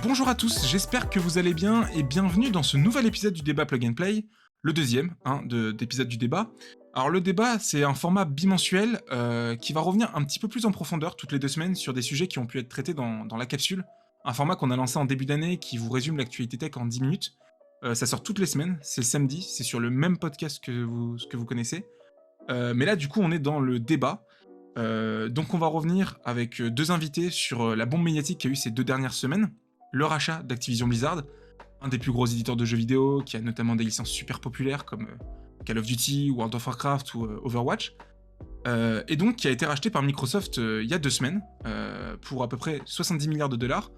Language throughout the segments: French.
Bonjour à tous, j'espère que vous allez bien et bienvenue dans ce nouvel épisode du débat Plug and Play, le deuxième d'épisode du débat. Alors le débat, c'est un format bimensuel qui va revenir un petit peu plus en profondeur toutes les 2 semaines sur des sujets qui ont pu être traités dans la capsule. Un format qu'on a lancé en début d'année qui vous résume l'actualité tech en 10 minutes. Ça sort toutes les semaines, c'est le samedi, c'est sur le même podcast que vous connaissez. Mais là du coup on est dans le débat. Donc on va revenir avec 2 invités sur la bombe médiatique qu'il y a eu ces 2 dernières semaines. Le rachat d'Activision Blizzard, un des plus gros éditeurs de jeux vidéo qui a notamment des licences super populaires comme Call of Duty, World of Warcraft ou Overwatch, et donc qui a été racheté par Microsoft il y a 2 semaines pour à peu près 70 milliards de dollars.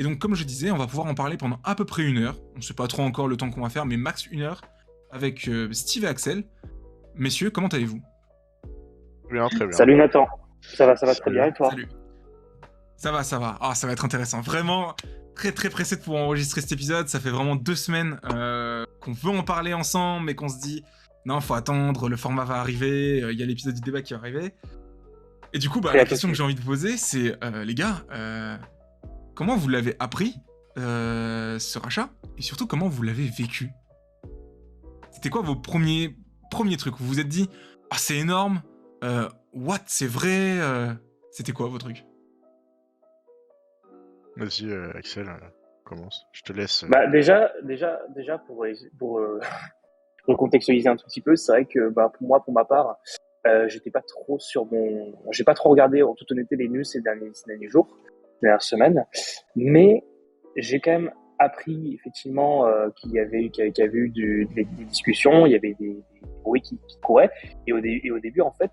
Et donc comme je disais, on va pouvoir en parler pendant à peu près 1 heure. On ne sait pas trop encore le temps qu'on va faire, mais max 1 heure avec Steve et Axel. Messieurs, comment allez-vous ? Bien, très bien. Salut Nathan, ça va très bien et toi ? Salut. Ça va. Ah, ça va être intéressant. Vraiment très très pressé de pouvoir enregistrer cet épisode. Ça fait vraiment 2 semaines qu'on veut en parler ensemble, mais qu'on se dit non, faut attendre, le format va arriver, il y a l'épisode du débat qui va arriver. Et du coup, la question que j'ai envie de poser, c'est les gars, comment vous l'avez appris ce rachat, et surtout comment vous l'avez vécu ? C'était quoi vos premiers trucs ? Vous vous êtes dit ah c'est énorme, what, c'est vrai, c'était quoi vos trucs ? Vas-y, Axel, commence. Je te laisse. Déjà pour recontextualiser un tout petit peu, c'est vrai que pour ma part, j'ai pas trop regardé en toute honnêteté les news ces derniers jours, ces dernières semaines, mais j'ai quand même appris effectivement qu'il y avait eu des discussions, il y avait des bruits qui couraient, et au début en fait,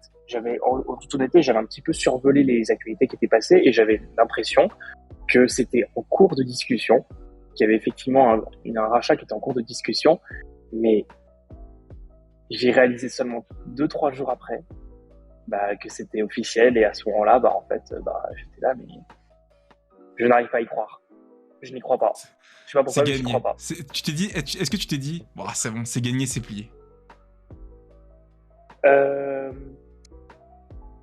en toute honnêteté, j'avais un petit peu survolé les actualités qui étaient passées et j'avais l'impression que c'était en cours de discussion, qu'il y avait effectivement un rachat qui était en cours de discussion, mais j'ai réalisé seulement 2-3 jours après que c'était officiel, et à ce moment-là, j'étais là, mais je n'arrive pas à y croire. Je n'y crois pas. Je sais pas pourquoi, mais je n'y crois pas. Est-ce que tu t'es dit, bon, c'est bon, c'est gagné, c'est plié ?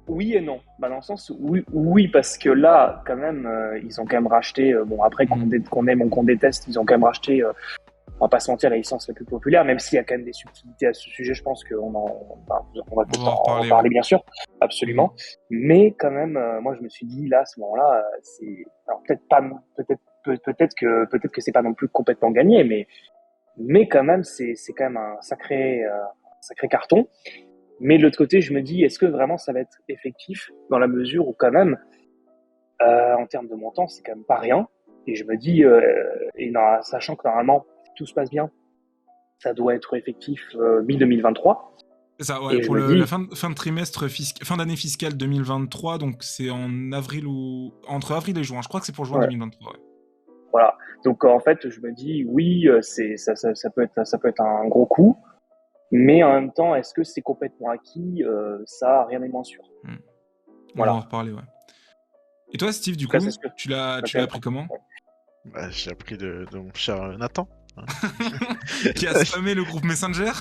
Oui et non. Dans le sens où oui, parce que là, quand même, ils ont quand même racheté, après qu'on aime ou qu'on déteste, ils ont quand même racheté, on va pas se mentir, la licence la plus populaire, même s'il y a quand même des subtilités à ce sujet, je pense qu'on va en parler bien sûr, absolument. Mais quand même, moi je me suis dit là, à ce moment-là, peut-être que c'est pas non plus complètement gagné, mais quand même, c'est quand même un sacré carton. Mais de l'autre côté, je me dis, est-ce que vraiment ça va être effectif dans la mesure où quand même, en termes de montant, c'est quand même pas rien. Et je me dis, sachant que normalement tout se passe bien, ça doit être effectif mi-2023. C'est ça, ouais, pour la fin de trimestre fin d'année fiscale 2023, donc c'est en avril ou entre avril et juin. Je crois que c'est pour juin 2023. Ouais. Voilà. Donc en fait, je me dis oui, ça peut être un gros coup. Mais en même temps, est-ce que c'est complètement acquis ? Ça, rien n'est moins sûr. Voilà. On va en reparler, ouais. Et toi, Steve, du coup, tu l'as appris comment ? J'ai appris de mon cher Nathan. Qui a spammé le groupe Messenger ?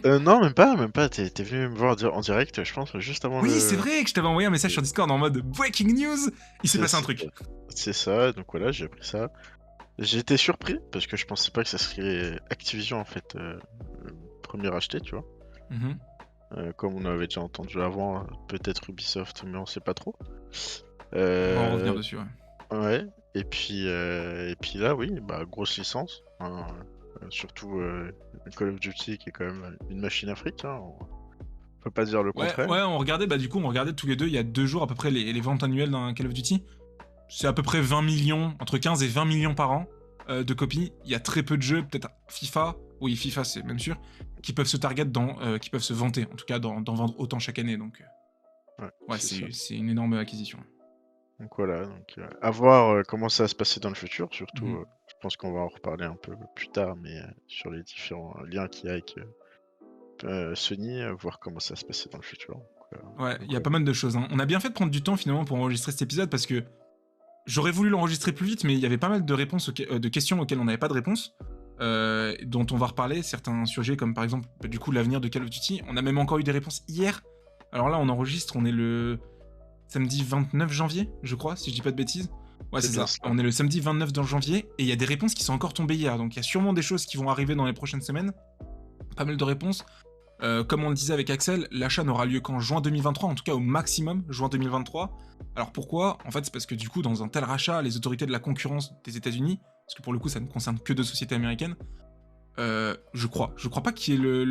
Non, même pas. T'es venu me voir en direct, je pense, juste avant c'est vrai que je t'avais envoyé un message sur Discord en mode Breaking News. Il s'est passé un truc. C'est ça, donc voilà, j'ai appris ça. J'ai été surpris, parce que je pensais pas que ça serait Activision, en fait, premier acheté, tu vois. Comme on avait déjà entendu avant, peut-être Ubisoft, mais on sait pas trop. On va en revenir dessus, ouais. Ouais, et puis là, oui, grosse licence. Surtout Call of Duty, qui est quand même une machine afrique, hein. On peut pas dire le contraire. Ouais, on regardait tous les deux, il y a 2 jours à peu près les ventes annuelles d'un Call of Duty. C'est à peu près 20 millions, entre 15 et 20 millions par an de copies. Il y a très peu de jeux, peut-être FIFA c'est même sûr, qui peuvent se target qui peuvent se vanter, en tout cas d'en vendre autant chaque année. Donc c'est une énorme acquisition. Donc voilà, à voir comment ça va se passer dans le futur, surtout je pense qu'on va en reparler un peu plus tard, mais sur les différents liens qu'il y a avec Sony, voir comment ça va se passer dans le futur. Il y a pas mal de choses, hein. On a bien fait de prendre du temps finalement pour enregistrer cet épisode, parce que j'aurais voulu l'enregistrer plus vite, mais il y avait pas mal de questions auxquelles on n'avait pas de réponse. dont on va reparler, certains sujets comme par exemple du coup l'avenir de Call of Duty. On a même encore eu des réponses hier. Alors là on enregistre, on est le samedi 29 janvier, je crois, si je dis pas de bêtises. Ouais, c'est ça. On est le samedi 29 janvier et il y a des réponses qui sont encore tombées hier. Donc il y a sûrement des choses qui vont arriver dans les prochaines semaines. Pas mal de réponses. Comme on le disait avec Axel, l'achat n'aura lieu qu'en juin 2023, en tout cas au maximum juin 2023. Alors pourquoi ? En fait, c'est parce que du coup, dans un tel rachat, les autorités de la concurrence des États-Unis, parce que pour le coup, ça ne concerne que 2 sociétés américaines, je crois pas qu'il y ait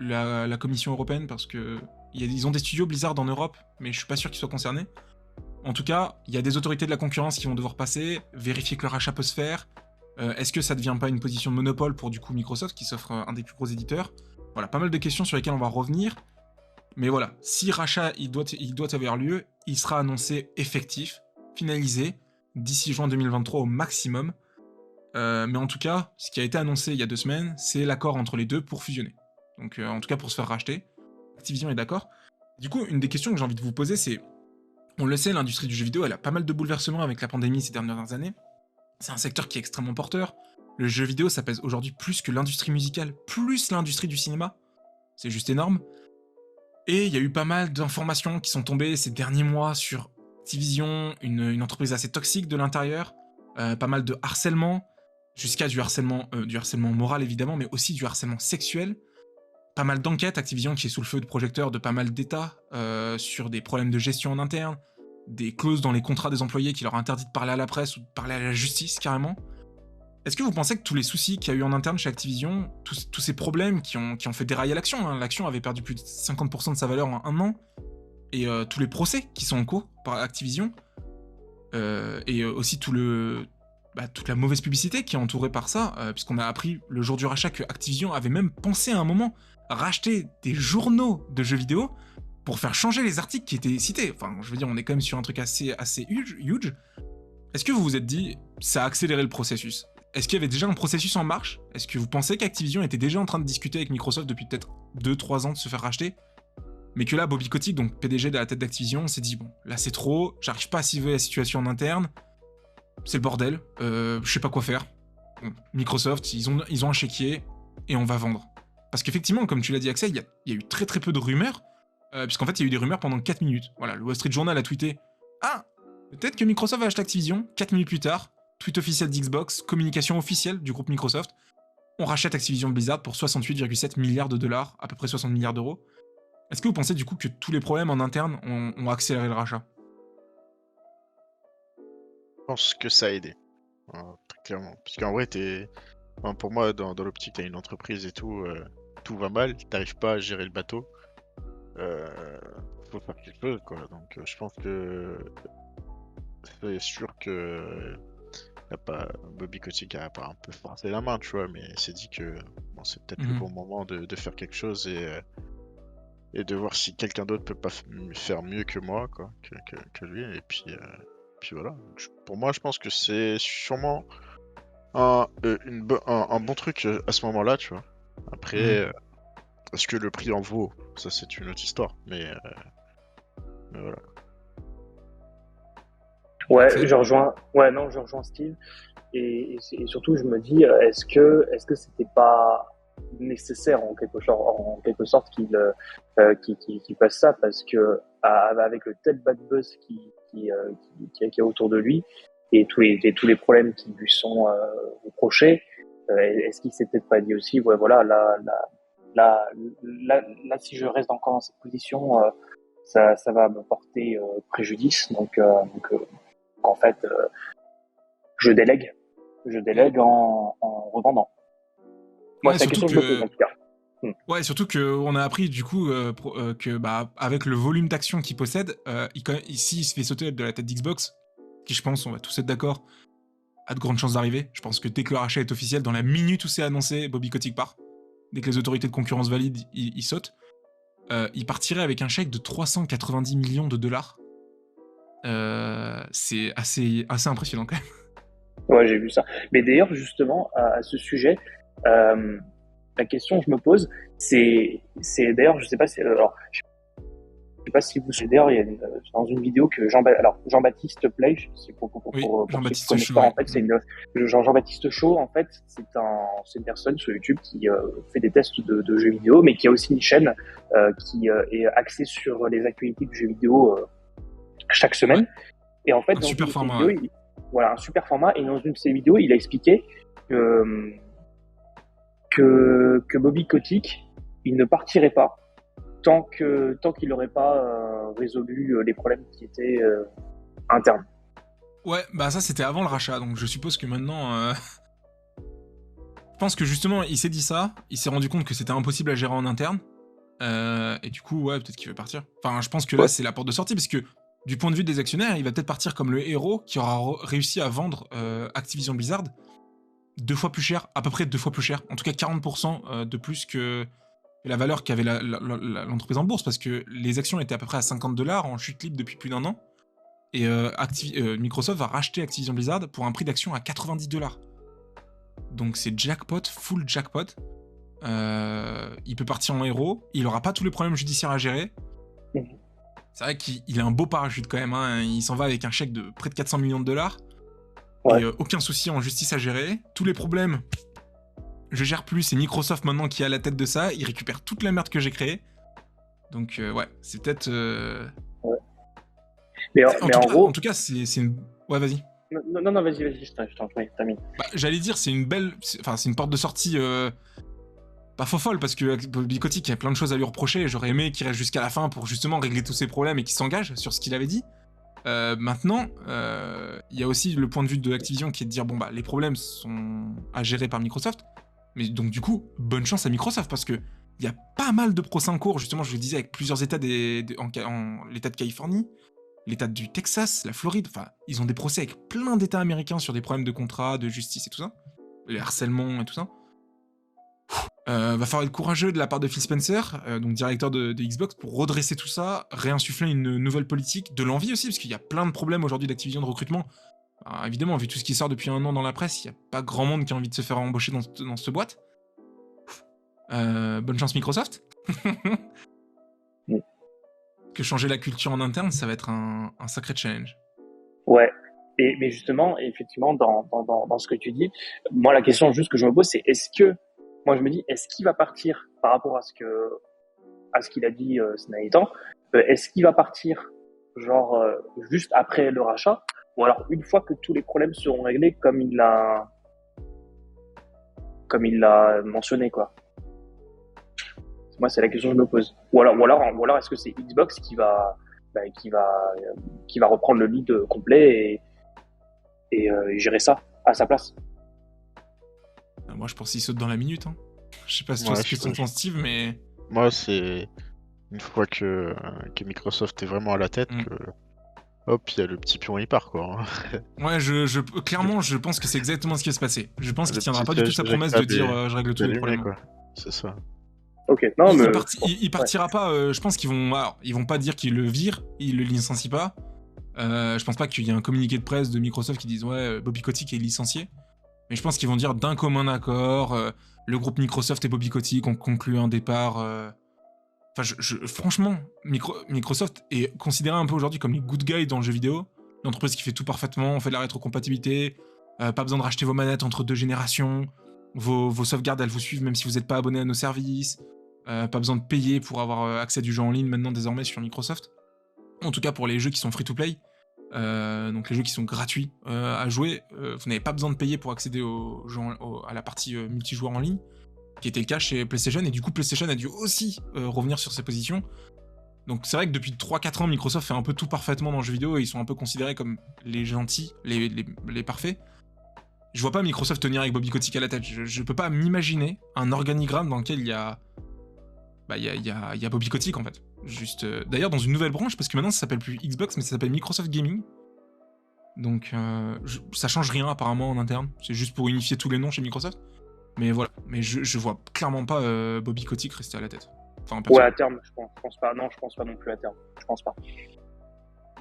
la Commission européenne, parce que ils ont des studios Blizzard en Europe, mais je suis pas sûr qu'ils soient concernés. En tout cas, il y a des autorités de la concurrence qui vont devoir passer, vérifier que le rachat peut se faire. Est-ce que ça devient pas une position de monopole pour du coup Microsoft, qui s'offre un des plus gros éditeurs ? Voilà, pas mal de questions sur lesquelles on va revenir. Mais voilà, si rachat il doit avoir lieu, il sera annoncé effectif, finalisé, d'ici juin 2023 au maximum. Mais en tout cas, ce qui a été annoncé il y a 2 semaines, c'est l'accord entre les deux pour fusionner. Donc en tout cas pour se faire racheter. Activision est d'accord. Du coup, une des questions que j'ai envie de vous poser, c'est... On le sait, l'industrie du jeu vidéo, elle a pas mal de bouleversements avec la pandémie ces dernières années. C'est un secteur qui est extrêmement porteur. Le jeu vidéo, ça pèse aujourd'hui plus que l'industrie musicale, plus l'industrie du cinéma. C'est juste énorme. Et il y a eu pas mal d'informations qui sont tombées ces derniers mois sur Activision, une entreprise assez toxique de l'intérieur, pas mal de harcèlement, jusqu'à du harcèlement moral évidemment, mais aussi du harcèlement sexuel. Pas mal d'enquêtes, Activision qui est sous le feu de projecteurs de pas mal d'États, sur des problèmes de gestion en interne, des clauses dans les contrats des employés qui leur interdit de parler à la presse ou de parler à la justice carrément. Est-ce que vous pensez que tous les soucis qu'il y a eu en interne chez Activision, tous ces problèmes qui ont fait dérailler l'action, hein, l'action avait perdu plus de 50% de sa valeur en 1 an, et tous les procès qui sont en cours par Activision, et aussi toute la mauvaise publicité qui est entourée par ça, puisqu'on a appris le jour du rachat que Activision avait même pensé à un moment racheter des journaux de jeux vidéo pour faire changer les articles qui étaient cités. Enfin, je veux dire, on est quand même sur un truc assez huge. Est-ce que vous vous êtes dit, ça a accéléré le processus ? Est-ce qu'il y avait déjà un processus en marche ? Est-ce que vous pensez qu'Activision était déjà en train de discuter avec Microsoft depuis peut-être 2-3 ans de se faire racheter ? Mais que là, Bobby Kotick, donc PDG de la tête d'Activision, s'est dit, bon, là c'est trop, j'arrive pas à cibler la situation en interne, c'est le bordel, je sais pas quoi faire. Bon, Microsoft, ils ont un chéquier, et on va vendre. Parce qu'effectivement, comme tu l'as dit Axel, il y a eu très peu de rumeurs, puisqu'en fait il y a eu des rumeurs pendant 4 minutes. Voilà, le Wall Street Journal a tweeté « Ah, peut-être que Microsoft va acheter Activision », 4 minutes plus tard, tweet officiel d'Xbox, communication officielle du groupe Microsoft, on rachète Activision Blizzard pour 68,7 milliards de dollars, à peu près 60 milliards d'euros. Est-ce que vous pensez du coup que tous les problèmes en interne ont accéléré le rachat ? Je pense que ça a aidé, très clairement. Parce qu'en vrai, pour moi, dans l'optique, t'as une entreprise et tout va mal, t'arrives pas à gérer le bateau. Faut faire quelque chose, quoi. Donc je pense que c'est sûr que Bobby Kotick a pas un peu forcé la main, tu vois, mais il s'est dit que bon, c'est peut-être le bon moment de faire quelque chose et de voir si quelqu'un d'autre peut pas faire mieux que moi, quoi, que lui, et puis voilà. Pour moi, je pense que c'est sûrement un bon truc à ce moment-là, tu vois. Après, est-ce que le prix en vaut ? Ça, c'est une autre histoire, mais voilà. Ouais, je rejoins Steve, et surtout je me dis, est-ce que c'était pas nécessaire en quelque sorte qu'il fasse ça, parce que avec le tel bad buzz qui est autour de lui et tous les problèmes qui lui sont reprochés, est-ce qu'il s'est peut-être pas dit aussi, ouais voilà, là si je reste encore dans cette position, ça va me porter préjudice, donc en fait je délègue en revendant. Moi, c'est la question que je me pose en tout cas. Ouais, surtout qu'on a appris du coup que avec le volume d'actions qu'il possède, il se fait sauter de la tête d'Xbox, qui je pense, on va tous être d'accord, a de grandes chances d'arriver. Je pense que dès que le rachat est officiel, dans la minute où c'est annoncé, Bobby Kotick part. Dès que les autorités de concurrence valident, il saute. Il partirait avec un chèque de 390 millions de dollars. C'est assez impressionnant quand même. Ouais, j'ai vu ça. Mais d'ailleurs, justement, à ce sujet, la question que je me pose, c'est d'ailleurs, je sais pas si, alors, Je sais pas si vous savez, d'ailleurs, il y a dans une vidéo que Jean-Baptiste Play, c'est pour Jean-Baptiste Chaud, en fait, c'est Jean-Baptiste Chaud, en fait, c'est une personne sur YouTube qui fait des tests de jeux vidéo, mais qui a aussi une chaîne qui est axée sur les actualités du jeu vidéo chaque semaine. Et en fait, dans super format. Un super format. Et dans une de ses vidéos, il a expliqué que Bobby Kotick, il ne partirait pas tant qu'il n'aurait pas résolu les problèmes qui étaient internes. Ouais, bah ça c'était avant le rachat, donc je suppose que maintenant... Je pense que justement, il s'est dit ça, il s'est rendu compte que c'était impossible à gérer en interne, et du coup, ouais, peut-être qu'il veut partir. Enfin, je pense que là, c'est la porte de sortie, parce que du point de vue des actionnaires, il va peut-être partir comme le héros qui aura réussi à vendre Activision Blizzard 2 fois plus cher, à peu près 2 fois plus cher, en tout cas 40% de plus que la valeur qu'avait l'entreprise en bourse, parce que les actions étaient à peu près à $50 en chute libre depuis plus d'1 an, et Microsoft va racheter Activision Blizzard pour un prix d'action à $90. Donc c'est jackpot, full jackpot. Il peut partir en héros, il aura pas tous les problèmes judiciaires à gérer. C'est vrai qu'il a un beau parachute quand même, hein. Il s'en va avec un chèque de près de $400 millions. Ouais. Et aucun souci en justice à gérer. Tous les problèmes, je gère plus, c'est Microsoft maintenant qui est à la tête de ça. Il récupère toute la merde que j'ai créée. Donc ouais, c'est peut-être... Ouais. Mais en gros... En tout cas, c'est une... Ouais, vas-y. Non, vas-y, je t'en prie, termine. Bah, j'allais dire, c'est une belle... Enfin, c'est une porte de sortie... Pas folle, parce que Bobby Kotick, il y a plein de choses à lui reprocher. J'aurais aimé qu'il reste jusqu'à la fin pour justement régler tous ses problèmes et qu'il s'engage sur ce qu'il avait dit. Maintenant, il y a aussi le point de vue de Activision qui est de dire, bon bah, les problèmes sont à gérer par Microsoft. Mais donc du coup, bonne chance à Microsoft, parce que il y a pas mal de procès en cours, justement, je le disais, avec plusieurs états en l'état de Californie, l'état du Texas, la Floride, enfin, ils ont des procès avec plein d'états américains sur des problèmes de contrat, de justice et tout ça, les harcèlements et tout ça. Va falloir être courageux de la part de Phil Spencer, donc directeur de Xbox, pour redresser tout ça, réinsuffler une nouvelle politique, de l'envie aussi, parce qu'il y a plein de problèmes aujourd'hui d'Activision de recrutement. Alors, évidemment, vu tout ce qui sort depuis 1 an dans la presse, il n'y a pas grand monde qui a envie de se faire embaucher dans cette boîte. Bonne chance Microsoft. Que changer la culture en interne, ça va être un sacré challenge. Ouais. Mais justement, effectivement, dans ce que tu dis, moi, la question juste que je me pose, c'est moi, je me dis, est-ce qu'il va partir par rapport à ce qu'il a dit ces derniers temps, est-ce qu'il va partir genre juste après le rachat, ou alors une fois que tous les problèmes seront réglés comme il l'a mentionné, quoi. Moi, c'est la question que je me pose. Ou alors est-ce que c'est Xbox qui va reprendre le lead complet et gérer ça à sa place? Moi, je pense qu'il saute dans la minute. Hein. Je sais pas si tu vois ce que t'en penses, Steve, mais... Moi, c'est une fois que Microsoft est vraiment à la tête, que hop, il y a le petit pion, il part, quoi. Ouais, clairement, je pense que c'est exactement ce qui va se passer. Je pense qu'il tiendra pas du tout sa promesse de dire je règle tous les problèmes. Quoi. C'est ça. Ok, non, mais... Il partira pas, je pense qu'ils vont pas dire qu'ils le virent, ils le licencient pas. Je pense pas qu'il y ait un communiqué de presse de Microsoft qui dise ouais, Bobby Kotick est licencié. Mais je pense qu'ils vont dire d'un commun accord, le groupe Microsoft et Bobby Kotick ont conclu un départ. Enfin, franchement, Microsoft est considéré un peu aujourd'hui comme les good guys dans le jeu vidéo. L'entreprise qui fait tout parfaitement, on fait de la rétrocompatibilité, pas besoin de racheter vos manettes entre 2 générations, vos sauvegardes elles vous suivent même si vous n'êtes pas abonné à nos services, pas besoin de payer pour avoir accès à du jeu en ligne maintenant désormais sur Microsoft. En tout cas pour les jeux qui sont free-to-play. Donc les jeux qui sont gratuits à jouer, vous n'avez pas besoin de payer pour accéder à la partie multijoueur en ligne, qui était le cas chez PlayStation, et du coup PlayStation a dû aussi revenir sur ses positions. Donc c'est vrai que depuis 3-4 ans, Microsoft fait un peu tout parfaitement dans le jeu vidéo, et ils sont un peu considérés comme les gentils, les parfaits. Je vois pas Microsoft tenir avec Bobby Kotick à la tête, je peux pas m'imaginer un organigramme dans lequel il y a Bobby Kotick en fait. Juste, d'ailleurs dans une nouvelle branche, parce que maintenant ça s'appelle plus Xbox, mais ça s'appelle Microsoft Gaming. Donc ça change rien apparemment en interne, c'est juste pour unifier tous les noms chez Microsoft. Mais voilà, mais je vois clairement pas Bobby Kotick rester à la tête. Enfin, ouais, à terme, je pense pas. Non, je pense pas non plus à terme. Je pense pas.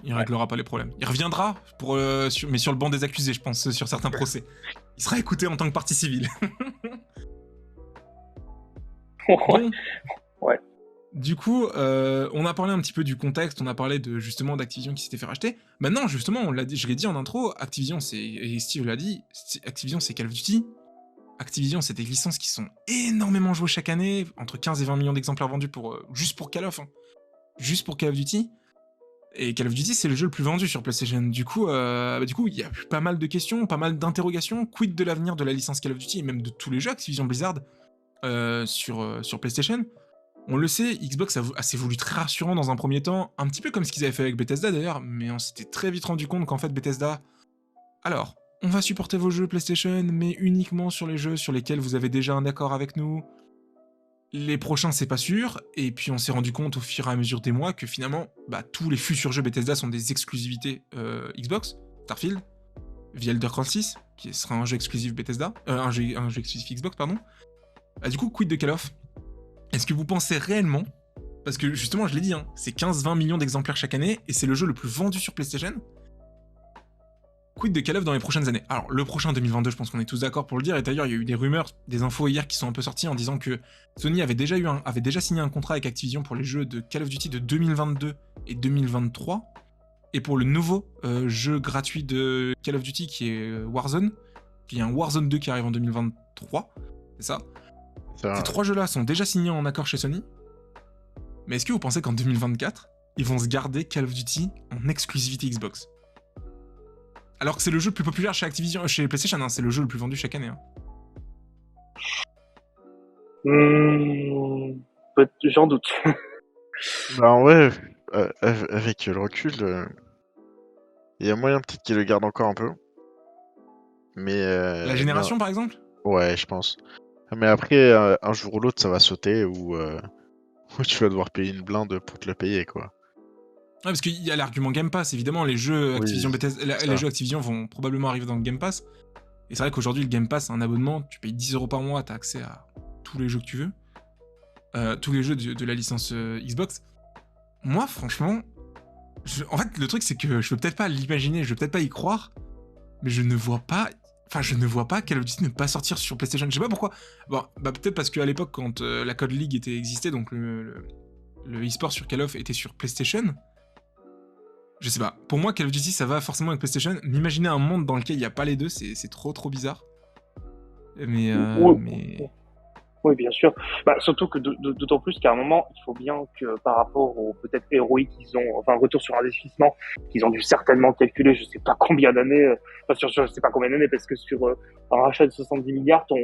Il réglera pas les problèmes. Il reviendra, mais sur le banc des accusés, je pense, sur certains procès. Il sera écouté en tant que partie civile. Bon. Ouais. Du coup, on a parlé un petit peu du contexte, on a parlé de justement d'Activision qui s'était fait racheter. Maintenant, justement, on l'a dit, je l'ai dit en intro, Activision, et Steve l'a dit, Activision, c'est Call of Duty. Activision, c'est des licences qui sont énormément jouées chaque année, entre 15 et 20 millions d'exemplaires vendus juste pour Call of, hein. Juste pour Call of Duty. Et Call of Duty, c'est le jeu le plus vendu sur PlayStation. Du coup, il y a eu pas mal de questions, pas mal d'interrogations. Quid de l'avenir de la licence Call of Duty et même de tous les jeux Activision Blizzard sur PlayStation. On le sait, Xbox s'est voulu très rassurant dans un premier temps, un petit peu comme ce qu'ils avaient fait avec Bethesda d'ailleurs, mais on s'était très vite rendu compte qu'en fait Bethesda... Alors, on va supporter vos jeux PlayStation, mais uniquement sur les jeux sur lesquels vous avez déjà un accord avec nous. Les prochains, c'est pas sûr, et puis on s'est rendu compte au fur et à mesure des mois que finalement, tous les futurs jeux Bethesda sont des exclusivités Xbox, Starfield, The Elder Scrolls 6, qui sera un jeu exclusif Bethesda, un jeu exclusif Xbox, pardon. Du coup, quid de Call of ? Est-ce que vous pensez réellement, parce que justement je l'ai dit, hein, c'est 15-20 millions d'exemplaires chaque année, et c'est le jeu le plus vendu sur PlayStation, quid de Call of dans les prochaines années ? Alors le prochain 2022, je pense qu'on est tous d'accord pour le dire, et d'ailleurs il y a eu des rumeurs, des infos hier qui sont un peu sorties en disant que Sony avait déjà signé un contrat avec Activision pour les jeux de Call of Duty de 2022 et 2023, et pour le nouveau jeu gratuit de Call of Duty qui est Warzone, il y a un Warzone 2 qui arrive en 2023, c'est ça ? Ces 3 jeux-là sont déjà signés en accord chez Sony. Mais est-ce que vous pensez qu'en 2024, ils vont se garder Call of Duty en exclusivité Xbox ? Alors que c'est le jeu le plus populaire chez Activision, chez PlayStation, hein, c'est le jeu le plus vendu chaque année. Hein. J'en doute. Ouais, avec le recul, il y a moyen peut-être qu'ils le gardent encore un peu. Mais la génération, par exemple ? Ouais, je pense. Mais après, un jour ou l'autre, ça va sauter ou tu vas devoir payer une blinde pour te le payer, quoi. Ouais, parce qu'il y a l'argument Game Pass, évidemment, les jeux Activision, les jeux Activision vont probablement arriver dans le Game Pass. Et c'est vrai qu'aujourd'hui, le Game Pass, c'est un abonnement, tu payes 10€ par mois, t'as accès à tous les jeux que tu veux. Tous les jeux de la licence Xbox. Moi, franchement, en fait, le truc, c'est que je peux peut-être pas l'imaginer, je peux peut-être pas y croire, mais je ne vois pas Call of Duty ne pas sortir sur PlayStation. Je sais pas pourquoi. Bon, peut-être parce qu'à l'époque, quand la Code League existait, donc le e-sport sur Call of était sur PlayStation. Je sais pas. Pour moi, Call of Duty, ça va forcément avec PlayStation. M'imaginer un monde dans lequel il n'y a pas les deux, c'est trop bizarre. Mais... Oui, bien sûr. Surtout que d'autant plus qu'à un moment, il faut bien que par rapport aux peut-être héroïques qu'ils ont, enfin retour sur investissement, qu'ils ont dû certainement calculer, je sais pas combien d'années, je sais pas combien d'années, parce que sur un rachat de 70 milliards, ton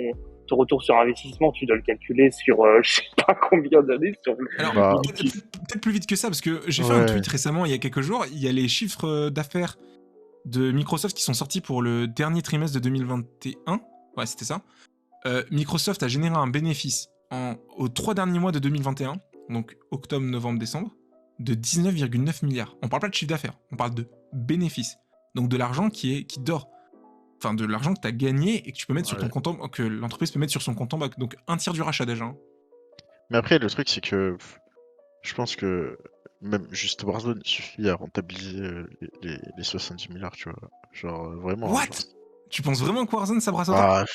retour sur investissement, tu dois le calculer sur je sais pas combien d'années. Alors, peut-être plus vite que ça, parce que j'ai fait un tweet récemment, il y a quelques jours, il y a les chiffres d'affaires de Microsoft qui sont sortis pour le dernier trimestre de 2021. Ouais, c'était ça. Microsoft a généré un bénéfice aux 3 derniers mois de 2021, donc octobre, novembre, décembre, de 19,9 milliards. On parle pas de chiffre d'affaires, on parle de bénéfice. Donc de l'argent qui dort. Enfin, de l'argent que tu as gagné et que tu peux mettre sur ton compte que l'entreprise peut mettre sur son compte en banque. Donc un tiers du rachat déjà. Hein. Mais après, le truc, c'est que je pense que même juste Warzone suffit à rentabiliser les 70 milliards, tu vois. Genre, vraiment. What ? Tu penses vraiment que Warzone, ça brasse autant ?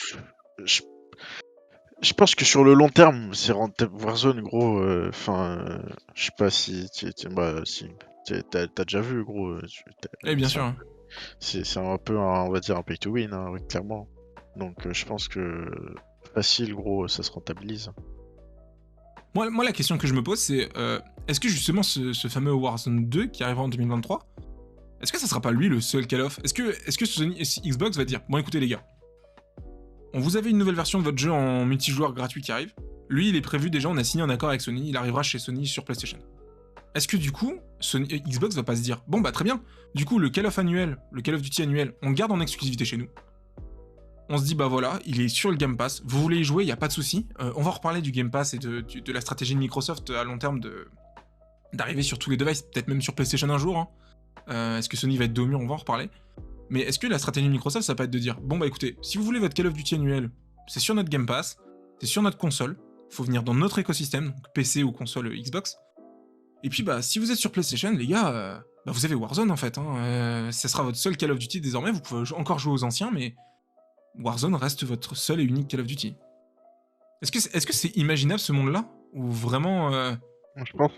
Je pense que sur le long terme, c'est rentable. Warzone, gros, je sais pas si t'as déjà vu, gros. Oui, bien sûr. C'est un peu, on va dire, un pay to win, hein, clairement. Donc je pense que facile, gros, ça se rentabilise. Moi, la question que je me pose, c'est est-ce que justement ce fameux Warzone 2 qui arrivera en 2023, est-ce que ça sera pas lui le seul Call of ? Est-ce que Sony Xbox va dire bon, écoutez les gars, on vous avait une nouvelle version de votre jeu en multijoueur gratuit qui arrive. Lui, il est prévu déjà, on a signé un accord avec Sony, il arrivera chez Sony sur PlayStation. Est-ce que du coup, Xbox va pas se dire bon très bien, du coup le Call of Duty annuel, on le garde en exclusivité chez nous. On se dit voilà, il est sur le Game Pass, vous voulez y jouer, il y a pas de souci. On va reparler du Game Pass et de la stratégie de Microsoft à long terme d'arriver sur tous les devices, peut-être même sur PlayStation un jour. Hein. Est-ce que Sony va être dos au mur, on va en reparler. Mais est-ce que la stratégie de Microsoft, ça va pas être de dire bon écoutez, si vous voulez votre Call of Duty annuel, c'est sur notre Game Pass, c'est sur notre console, faut venir dans notre écosystème, donc PC ou console Xbox. Et puis si vous êtes sur PlayStation, les gars, vous avez Warzone en fait. Hein. Ça sera votre seul Call of Duty désormais, vous pouvez encore jouer aux anciens, mais Warzone reste votre seul et unique Call of Duty. Est-ce que c'est imaginable ce monde-là ? Ou vraiment Je pense.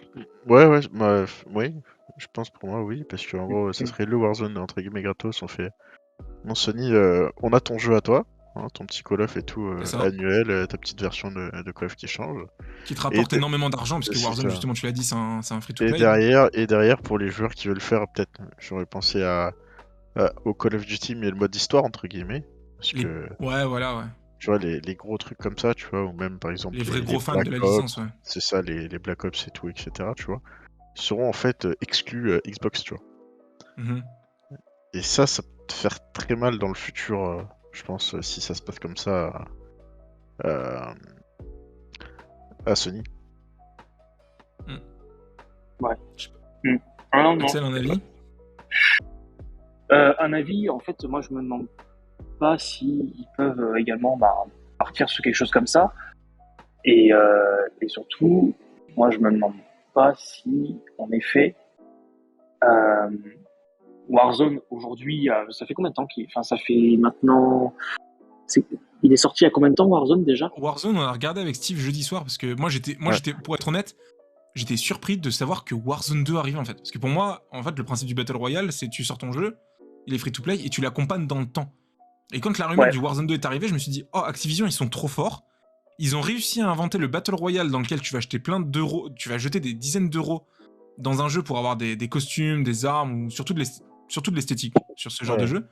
Ouais, oui. Je pense pour moi, oui, parce qu'en gros, ça serait le Warzone entre guillemets gratos. On fait, non Sony, on a ton jeu à toi, hein, ton petit Call of et tout C'est ça. annuel, ta petite version de Call of qui change. Qui te Et rapporte énormément d'argent, parce que c'est Warzone, ça. justement, tu l'as dit, c'est un Et free-to-play. derrière, pour les joueurs qui veulent faire, peut-être, j'aurais pensé au Call of Duty, mais le mode histoire entre guillemets, parce que Ouais, voilà, ouais. tu vois les gros trucs comme ça, tu vois, ou même par exemple Les vrais les gros fans Black de la Ops, licence, ouais. c'est ça, les Black Ops et tout, etc. Tu vois, seront en fait exclus Xbox, tu vois. Mhm. Et ça peut te faire très mal dans le futur, je pense, si ça se passe comme ça à Sony. Ouais. Ah, non, non. Axel, un avis? Un avis, en fait, moi, je me demande pas s'ils peuvent également partir sur quelque chose comme ça. Et surtout, moi, je me demande pas si, en effet, Warzone, aujourd'hui, ça fait combien de temps Enfin, ça fait maintenant... Il est sorti il y a combien de temps, Warzone, déjà? Warzone, on a regardé avec Steve jeudi soir, parce que moi, j'étais, pour être honnête, j'étais surpris de savoir que Warzone 2 arrivait, en fait. Parce que pour moi, en fait, le principe du Battle Royale, c'est tu sors ton jeu, il est free-to-play, et tu l'accompagnes dans le temps. Et quand la rumeur du Warzone 2 est arrivée, je me suis dit, oh, Activision, ils sont trop forts. Ils ont réussi à inventer le Battle Royale dans lequel tu vas jeter plein d'euros, tu vas jeter des dizaines d'euros dans un jeu pour avoir des costumes, des armes, ou surtout de l'esthétique sur ce genre de jeu.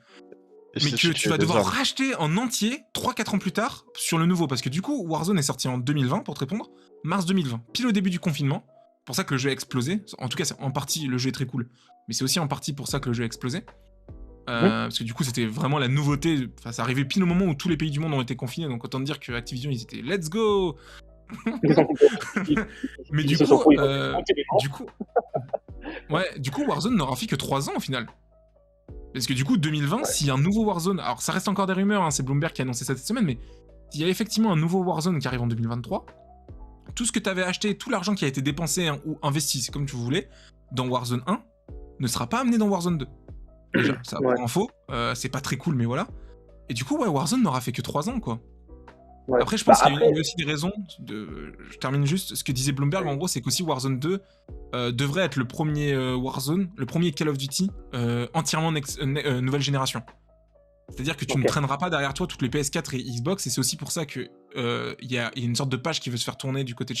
Mais que tu vas devoir racheter en entier 3-4 ans plus tard sur le nouveau. Parce que du coup, Warzone est sorti en 2020, pour te répondre, mars 2020, pile au début du confinement. C'est pour ça que le jeu a explosé. En tout cas, en partie, le jeu est très cool. Mais c'est aussi en partie pour ça que le jeu a explosé. Parce que du coup, c'était vraiment la nouveauté. Enfin, ça arrivait pile au moment où tous les pays du monde ont été confinés. Donc autant dire que Activision, ils étaient let's go. Mais du coup, Warzone n'aura fait que 3 ans au final. Parce que du coup, 2020, s'il y a un nouveau Warzone... Alors, ça reste encore des rumeurs, hein, c'est Bloomberg qui a annoncé ça cette semaine, mais s'il y a effectivement un nouveau Warzone qui arrive en 2023, tout ce que tu avais acheté, tout l'argent qui a été dépensé ou investi, c'est comme tu voulais, dans Warzone 1, ne sera pas amené dans Warzone 2. Déjà, ça pour info, c'est pas très cool, mais voilà. Et du coup, ouais, Warzone n'aura fait que 3 ans, quoi. Ouais. Après, je pense qu'il y a aussi des raisons. Je termine juste. Ce que disait Bloomberg, en gros, c'est qu'aussi Warzone 2 devrait être le premier Warzone, le premier Call of Duty entièrement nouvelle génération. C'est-à-dire que tu ne traîneras pas derrière toi toutes les PS4 et Xbox, et c'est aussi pour ça que y a une sorte de page qui veut se faire tourner du côté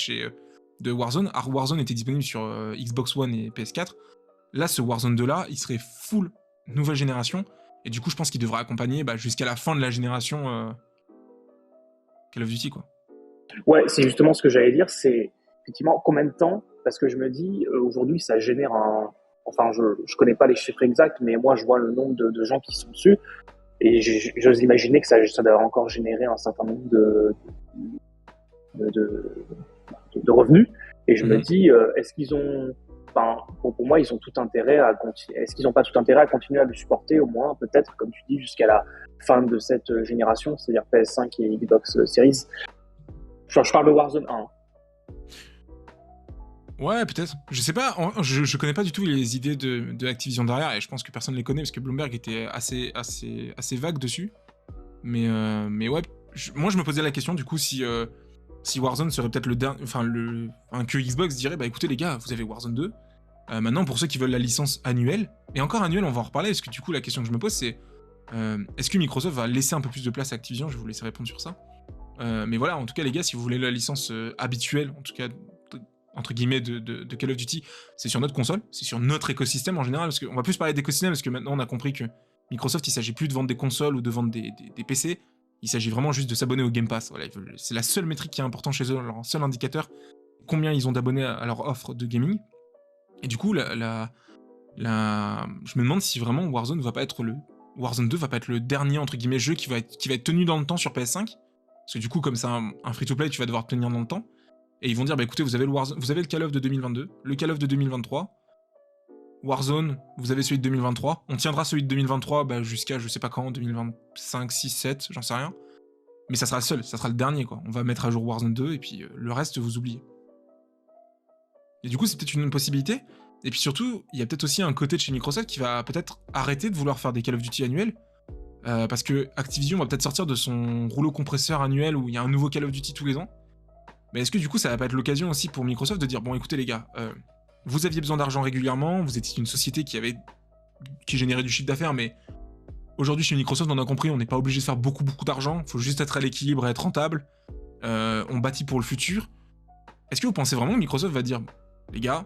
de Warzone. Alors, Warzone était disponible sur Xbox One et PS4. Là, ce Warzone 2 là, il serait full nouvelle génération, et du coup, je pense qu'il devrait accompagner jusqu'à la fin de la génération. Call of Duty, quoi. Ouais, c'est justement ce que j'allais dire, c'est effectivement combien de temps, parce que je me dis, aujourd'hui, ça génère enfin, je connais pas les chiffres exacts, mais moi, je vois le nombre de gens qui sont dessus, et j'ose imaginer que ça doit encore générer un certain nombre de revenus, et je me dis, est-ce qu'ils ont... Enfin, pour moi, ils ont tout intérêt à continuer. Est-ce qu'ils n'ont pas tout intérêt à continuer à le supporter, au moins, peut-être, comme tu dis, jusqu'à la fin de cette génération, c'est-à-dire PS5 et Xbox Series. Je parle de Warzone 1. Ouais, peut-être. Je sais pas, je connais pas du tout les idées de Activision derrière, et je pense que personne les connaît, parce que Bloomberg était assez vague dessus. Mais ouais, moi je me posais la question, du coup, si Warzone serait peut-être le dernier... Enfin, que Xbox dirait, bah écoutez les gars, vous avez Warzone 2. Maintenant, pour ceux qui veulent la licence annuelle, et encore annuelle, on va en reparler, parce que du coup, la question que je me pose, c'est est-ce que Microsoft va laisser un peu plus de place à Activision? Je vais vous laisser répondre sur ça. Mais voilà, en tout cas, les gars, si vous voulez la licence habituelle, en tout cas, entre guillemets, de Call of Duty, c'est sur notre console, c'est sur notre écosystème en général, parce qu'on va plus parler d'écosystème, parce que maintenant, on a compris que Microsoft, il s'agit plus de vendre des consoles ou de vendre des PC, il s'agit vraiment juste de s'abonner au Game Pass. Voilà, c'est la seule métrique qui est importante chez eux, leur seul indicateur, combien ils ont d'abonnés à leur offre de gaming. Et du coup, je me demande si vraiment Warzone 2 va pas être le dernier, entre guillemets, jeu qui va être tenu dans le temps sur PS5. Parce que du coup, comme c'est un free-to-play, tu vas devoir tenir dans le temps. Et ils vont dire, bah écoutez, vous avez le Call of de 2022, le Call of de 2023, Warzone, vous avez celui de 2023. On tiendra celui de 2023 jusqu'à je sais pas quand, 2025, 6, 7, j'en sais rien. Mais ça sera le seul, ça sera le dernier, quoi. On va mettre à jour Warzone 2, et puis le reste, vous oubliez. Et du coup, c'est peut-être une possibilité. Et puis surtout, il y a peut-être aussi un côté de chez Microsoft qui va peut-être arrêter de vouloir faire des Call of Duty annuels. Parce que Activision va peut-être sortir de son rouleau compresseur annuel où il y a un nouveau Call of Duty tous les ans. Mais est-ce que du coup, ça va pas être l'occasion aussi pour Microsoft de dire, bon, écoutez les gars, vous aviez besoin d'argent régulièrement, vous étiez une société qui générait du chiffre d'affaires, mais aujourd'hui chez Microsoft, on a compris, on n'est pas obligé de faire beaucoup d'argent, il faut juste être à l'équilibre et être rentable. On bâtit pour le futur. Est-ce que vous pensez vraiment que Microsoft va dire, les gars,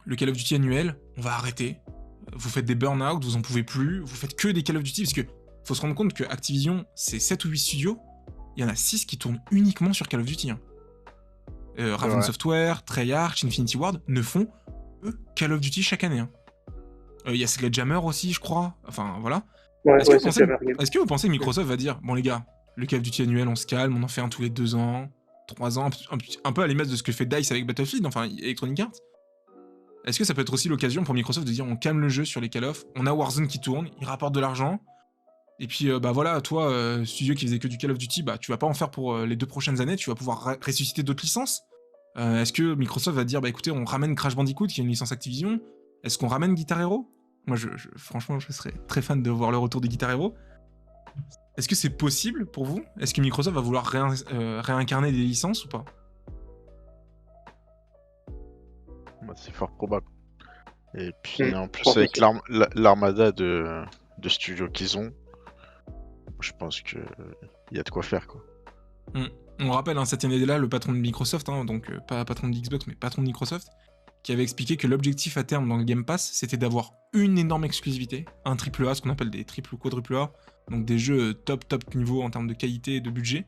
le Call of Duty annuel, on va arrêter. Vous faites des burn-out, vous en pouvez plus, vous faites que des Call of Duty, parce que faut se rendre compte que Activision, c'est 7 ou 8 studios, il y en a 6 qui tournent uniquement sur Call of Duty. Raven Software, Treyarch, Infinity Ward ne font que Call of Duty chaque année. Il y a Sledgehammer aussi, je crois. Enfin, voilà. Est-ce que vous pensez que Microsoft va dire, bon les gars, le Call of Duty annuel, on se calme, on en fait un tous les 2 ans, 3 ans, un peu à l'image de ce que fait DICE avec Battlefield, enfin Electronic Arts. Est-ce que ça peut être aussi l'occasion pour Microsoft de dire, on calme le jeu sur les Call of, on a Warzone qui tourne, il rapporte de l'argent, et puis voilà, toi, studio qui faisait que du Call of Duty, bah tu vas pas en faire pour les 2 prochaines années, tu vas pouvoir ressusciter d'autres licences. Est-ce que Microsoft va dire, bah écoutez, on ramène Crash Bandicoot, qui est une licence Activision. Est-ce qu'on ramène Guitar Hero? Moi, franchement, je serais très fan de voir le retour de Guitar Hero. Est-ce que c'est possible pour vous? Est-ce que Microsoft va vouloir réincarner des licences ou pas? C'est fort probable. Et puis en plus, avec l'armada de studios qu'ils ont, je pense qu'il y a de quoi faire, quoi. On rappelle, Satya Nadella, le patron de Microsoft, donc pas patron de Xbox, mais patron de Microsoft, qui avait expliqué que l'objectif à terme dans le Game Pass, c'était d'avoir une énorme exclusivité, un AAA, ce qu'on appelle des triple ou quadruple A, donc des jeux top niveau en termes de qualité et de budget.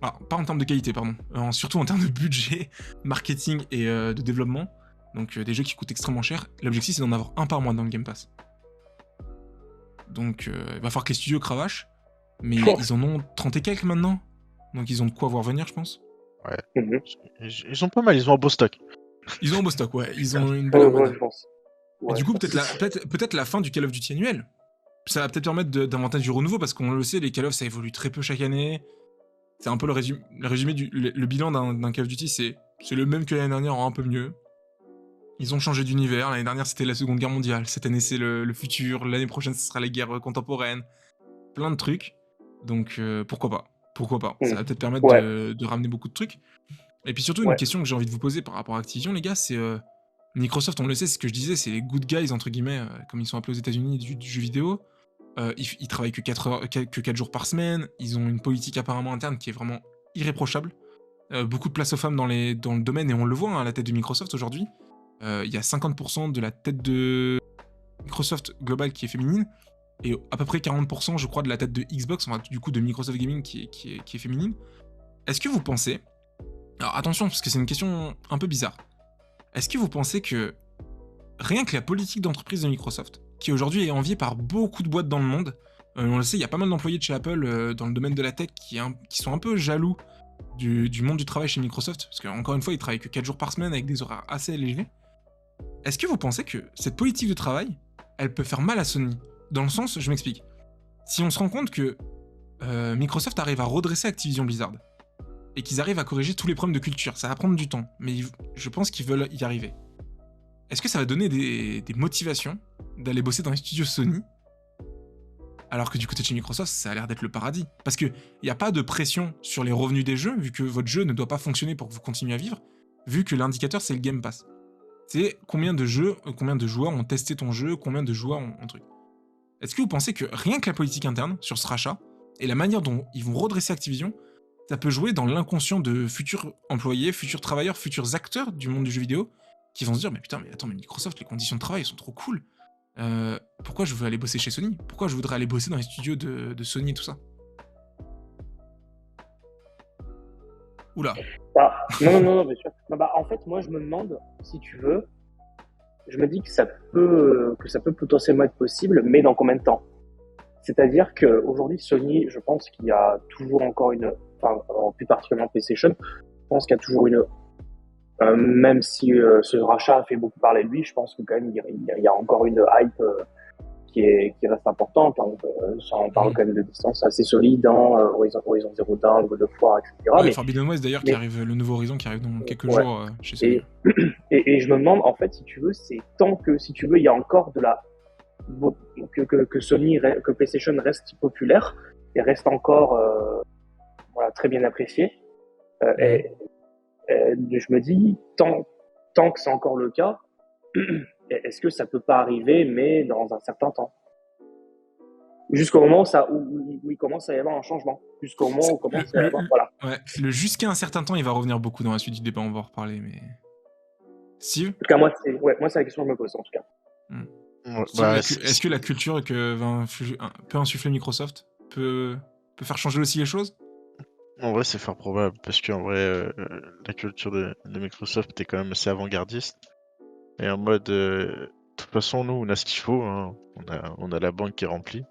Ah, pas en termes de qualité, pardon, surtout en termes de budget, marketing et de développement, donc des jeux qui coûtent extrêmement cher. L'objectif, c'est d'en avoir un par mois dans le Game Pass. Donc il va falloir que les studios cravachent, mais ils en ont 30 et quelques maintenant, donc ils ont de quoi voir venir, je pense. Ouais, ils ont pas mal, ils ont un beau stock. Ils ont un beau stock, ouais, ils ont une belle armada. Je pense. Ouais, et du coup, peut-être la fin du Call of Duty annuel, ça va peut-être permettre d'inventer du renouveau, parce qu'on le sait, les Call of, ça évolue très peu chaque année. C'est un peu le résumé le bilan d'un Call of Duty, c'est le même que l'année dernière, en un peu mieux. Ils ont changé d'univers, l'année dernière c'était la Seconde Guerre mondiale, cette année c'est le futur, l'année prochaine ce sera les guerres contemporaines, plein de trucs, donc pourquoi pas, ça va peut-être permettre de ramener beaucoup de trucs. Et puis surtout, une question que j'ai envie de vous poser par rapport à Activision, les gars, c'est Microsoft, on le sait, c'est ce que je disais, c'est les good guys, entre guillemets, comme ils sont appelés aux États-Unis du jeu vidéo. Ils travaillent que 4 jours par semaine, ils ont une politique apparemment interne qui est vraiment irréprochable. Beaucoup de place aux femmes dans le domaine, et on le voit à la tête de Microsoft aujourd'hui. Il y a 50% de la tête de Microsoft Global qui est féminine, et à peu près 40%, je crois, de la tête de Xbox, enfin, du coup de Microsoft Gaming qui est féminine. Est-ce que vous pensez... Alors attention, parce que c'est une question un peu bizarre. Est-ce que vous pensez que rien que la politique d'entreprise de Microsoft, qui aujourd'hui est enviée par beaucoup de boîtes dans le monde, on le sait, il y a pas mal d'employés de chez Apple dans le domaine de la tech qui sont un peu jaloux du monde du travail chez Microsoft, parce qu'encore une fois, ils travaillent que 4 jours par semaine avec des horaires assez allégés. Est-ce que vous pensez que cette politique de travail, elle peut faire mal à Sony? Dans le sens, je m'explique. Si on se rend compte que Microsoft arrive à redresser Activision Blizzard, et qu'ils arrivent à corriger tous les problèmes de culture, ça va prendre du temps, mais je pense qu'ils veulent y arriver. Est-ce que ça va donner des motivations d'aller bosser dans les studios Sony, alors que du côté de chez Microsoft, ça a l'air d'être le paradis? Parce qu'il n'y a pas de pression sur les revenus des jeux, vu que votre jeu ne doit pas fonctionner pour que vous continuiez à vivre, vu que l'indicateur c'est le Game Pass. C'est combien de joueurs ont testé ton jeu, combien de joueurs ont truc. Est-ce que vous pensez que rien que la politique interne sur ce rachat, et la manière dont ils vont redresser Activision, ça peut jouer dans l'inconscient de futurs employés, futurs travailleurs, futurs acteurs du monde du jeu vidéo, qui vont se dire, mais putain, mais attends, mais Microsoft, les conditions de travail sont trop cool. Pourquoi je veux aller bosser chez Sony? Pourquoi je voudrais aller bosser dans les studios de Sony et tout ça? Oula. Non, bien sûr. En fait, moi, je me demande, si tu veux, je me dis que ça peut potentiellement être possible, mais dans combien de temps? C'est-à-dire qu'aujourd'hui, Sony, je pense qu'il y a toujours encore plus particulièrement PlayStation, je pense qu'il y a toujours même si ce rachat a fait beaucoup parler de lui, je pense que quand même il y a encore une hype qui reste importante. On parle quand même de distance assez solide, Horizon Zero Dawn, God of War, etc. Ouais, Forbidden West d'ailleurs, le nouveau Horizon qui arrive dans quelques jours chez Sony. Et je me demande, en fait, si tu veux, c'est tant que, si tu veux, il y a encore que Sony, que PlayStation reste populaire et reste encore très bien apprécié. Et Je me dis, tant que c'est encore le cas, est-ce que ça peut pas arriver, mais dans un certain temps? Jusqu'au moment où il commence à y avoir un changement. Jusqu'au moment où il commence à y avoir... Voilà. Ouais, le jusqu'à un certain temps, il va revenir beaucoup dans la suite du débat, on va en reparler, mais... Steve ? En tout cas, moi, c'est la question que je me pose, en tout cas. Steve, est-ce que la culture que peut insuffler Microsoft peut faire changer aussi les choses ? En vrai, c'est fort probable, parce qu'en vrai, la culture de Microsoft est quand même assez avant-gardiste. Et en mode, de toute façon, nous, on a ce qu'il faut, hein. On a la banque qui est remplie.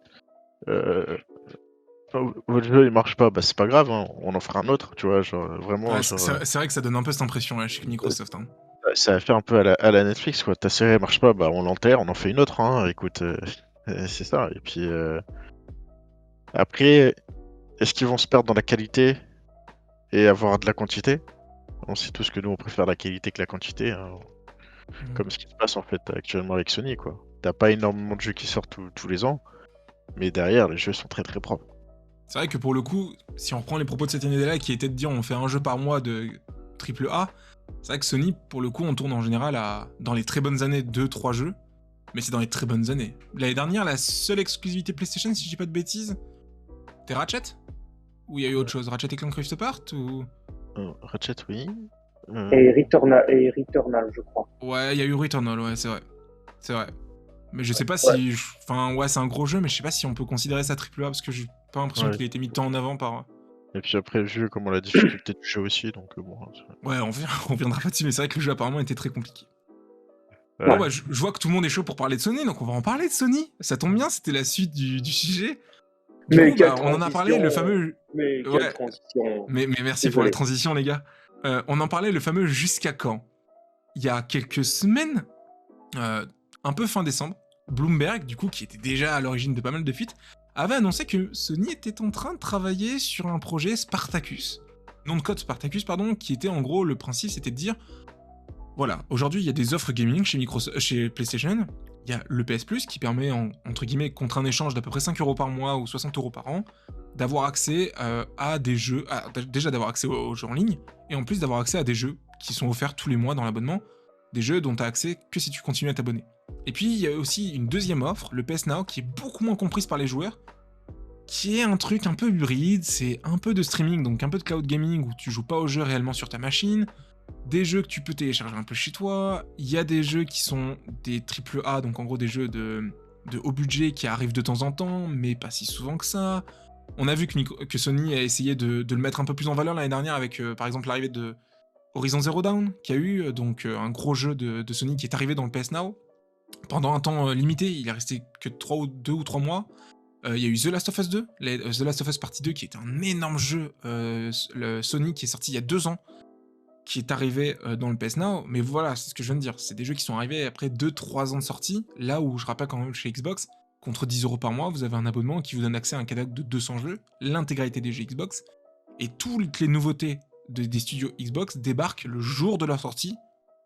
Votre jeu, il marche pas, bah c'est pas grave, hein. On en fera un autre, tu vois, genre, vraiment, Ouais, genre... c'est vrai que ça donne un peu cette impression là, chez Microsoft. Hein. Ça va faire un peu à la Netflix, quoi. Ta série elle marche pas, bah on l'enterre, on en fait une autre, hein. Écoute, c'est ça. Et puis, après, est-ce qu'ils vont se perdre dans la qualité et avoir de la quantité? On sait tous que nous, on préfère la qualité que la quantité, hein. Comme ce qui se passe en fait actuellement avec Sony, quoi. T'as pas énormément de jeux qui sortent tous les ans, mais derrière, les jeux sont très très propres. C'est vrai que pour le coup, si on reprend les propos de cette année-là, qui était de dire on fait un jeu par mois de AAA, c'est vrai que Sony, pour le coup, on tourne en général dans les très bonnes années 2-3 jeux, mais c'est dans les très bonnes années. L'année dernière, la seule exclusivité PlayStation, si je dis pas de bêtises, c'était Ratchet ? Ou il y a eu autre chose ? Ratchet et Clank Rift Apart ou... Ratchet, oui. Et Returnal, je crois. Ouais, il y a eu Returnal, ouais, c'est vrai. C'est vrai. Mais je sais pas si... Enfin, ouais, c'est un gros jeu, mais je sais pas si on peut considérer ça AAA, parce que j'ai pas l'impression qu'il ait été mis tant en avant par... Et puis après, le jeu, comme on la difficulté du jeu aussi, donc bon... Ouais, on reviendra pas dessus, mais c'est vrai que le jeu apparemment était très compliqué. Ouais. Bon, bah, je vois que tout le monde est chaud pour parler de Sony, donc on va en parler de Sony. Ça tombe bien, c'était la suite du sujet. Du coup, on en a parlé, le fameux... Mais quelle transition. Mais merci pour la transition, les gars. On en parlait, le fameux jusqu'à quand. Il y a quelques semaines, un peu fin décembre, Bloomberg, du coup, qui était déjà à l'origine de pas mal de fuites, avait annoncé que Sony était en train de travailler sur un projet Spartacus. Nom de code Spartacus, pardon, qui était en gros, le principe, c'était de dire, voilà, aujourd'hui, il y a des offres gaming chez PlayStation, il y a le PS Plus qui permet, entre guillemets, contre un échange d'à peu près 5 € par mois ou 60 € par an, d'avoir accès à des jeux, déjà d'avoir accès aux jeux en ligne, et en plus d'avoir accès à des jeux qui sont offerts tous les mois dans l'abonnement, des jeux dont tu as accès que si tu continues à t'abonner. Et puis il y a aussi une deuxième offre, le PS Now, qui est beaucoup moins comprise par les joueurs, qui est un truc un peu hybride, c'est un peu de streaming, donc un peu de cloud gaming, où tu joues pas aux jeux réellement sur ta machine, des jeux que tu peux télécharger un peu chez toi, il y a des jeux qui sont des AAA, donc en gros des jeux de haut budget qui arrivent de temps en temps, mais pas si souvent que ça. On a vu que Sony a essayé de le mettre un peu plus en valeur l'année dernière avec par exemple l'arrivée de Horizon Zero Dawn, qui a eu donc un gros jeu de Sony qui est arrivé dans le PS Now. Pendant un temps limité, il est resté que 2 ou 3 mois. Il y a eu The Last of Us 2, The Last of Us Partie 2, qui était un énorme jeu le Sony qui est sorti il y a 2 ans, qui est arrivé dans le PS Now. Mais voilà, c'est ce que je viens de dire. C'est des jeux qui sont arrivés après 2-3 ans de sortie. Là où je rappelle quand même chez Xbox, contre 10 € par mois, vous avez un abonnement qui vous donne accès à un catalogue de 200 jeux, l'intégralité des jeux Xbox, et toutes les nouveautés des studios Xbox débarquent le jour de leur sortie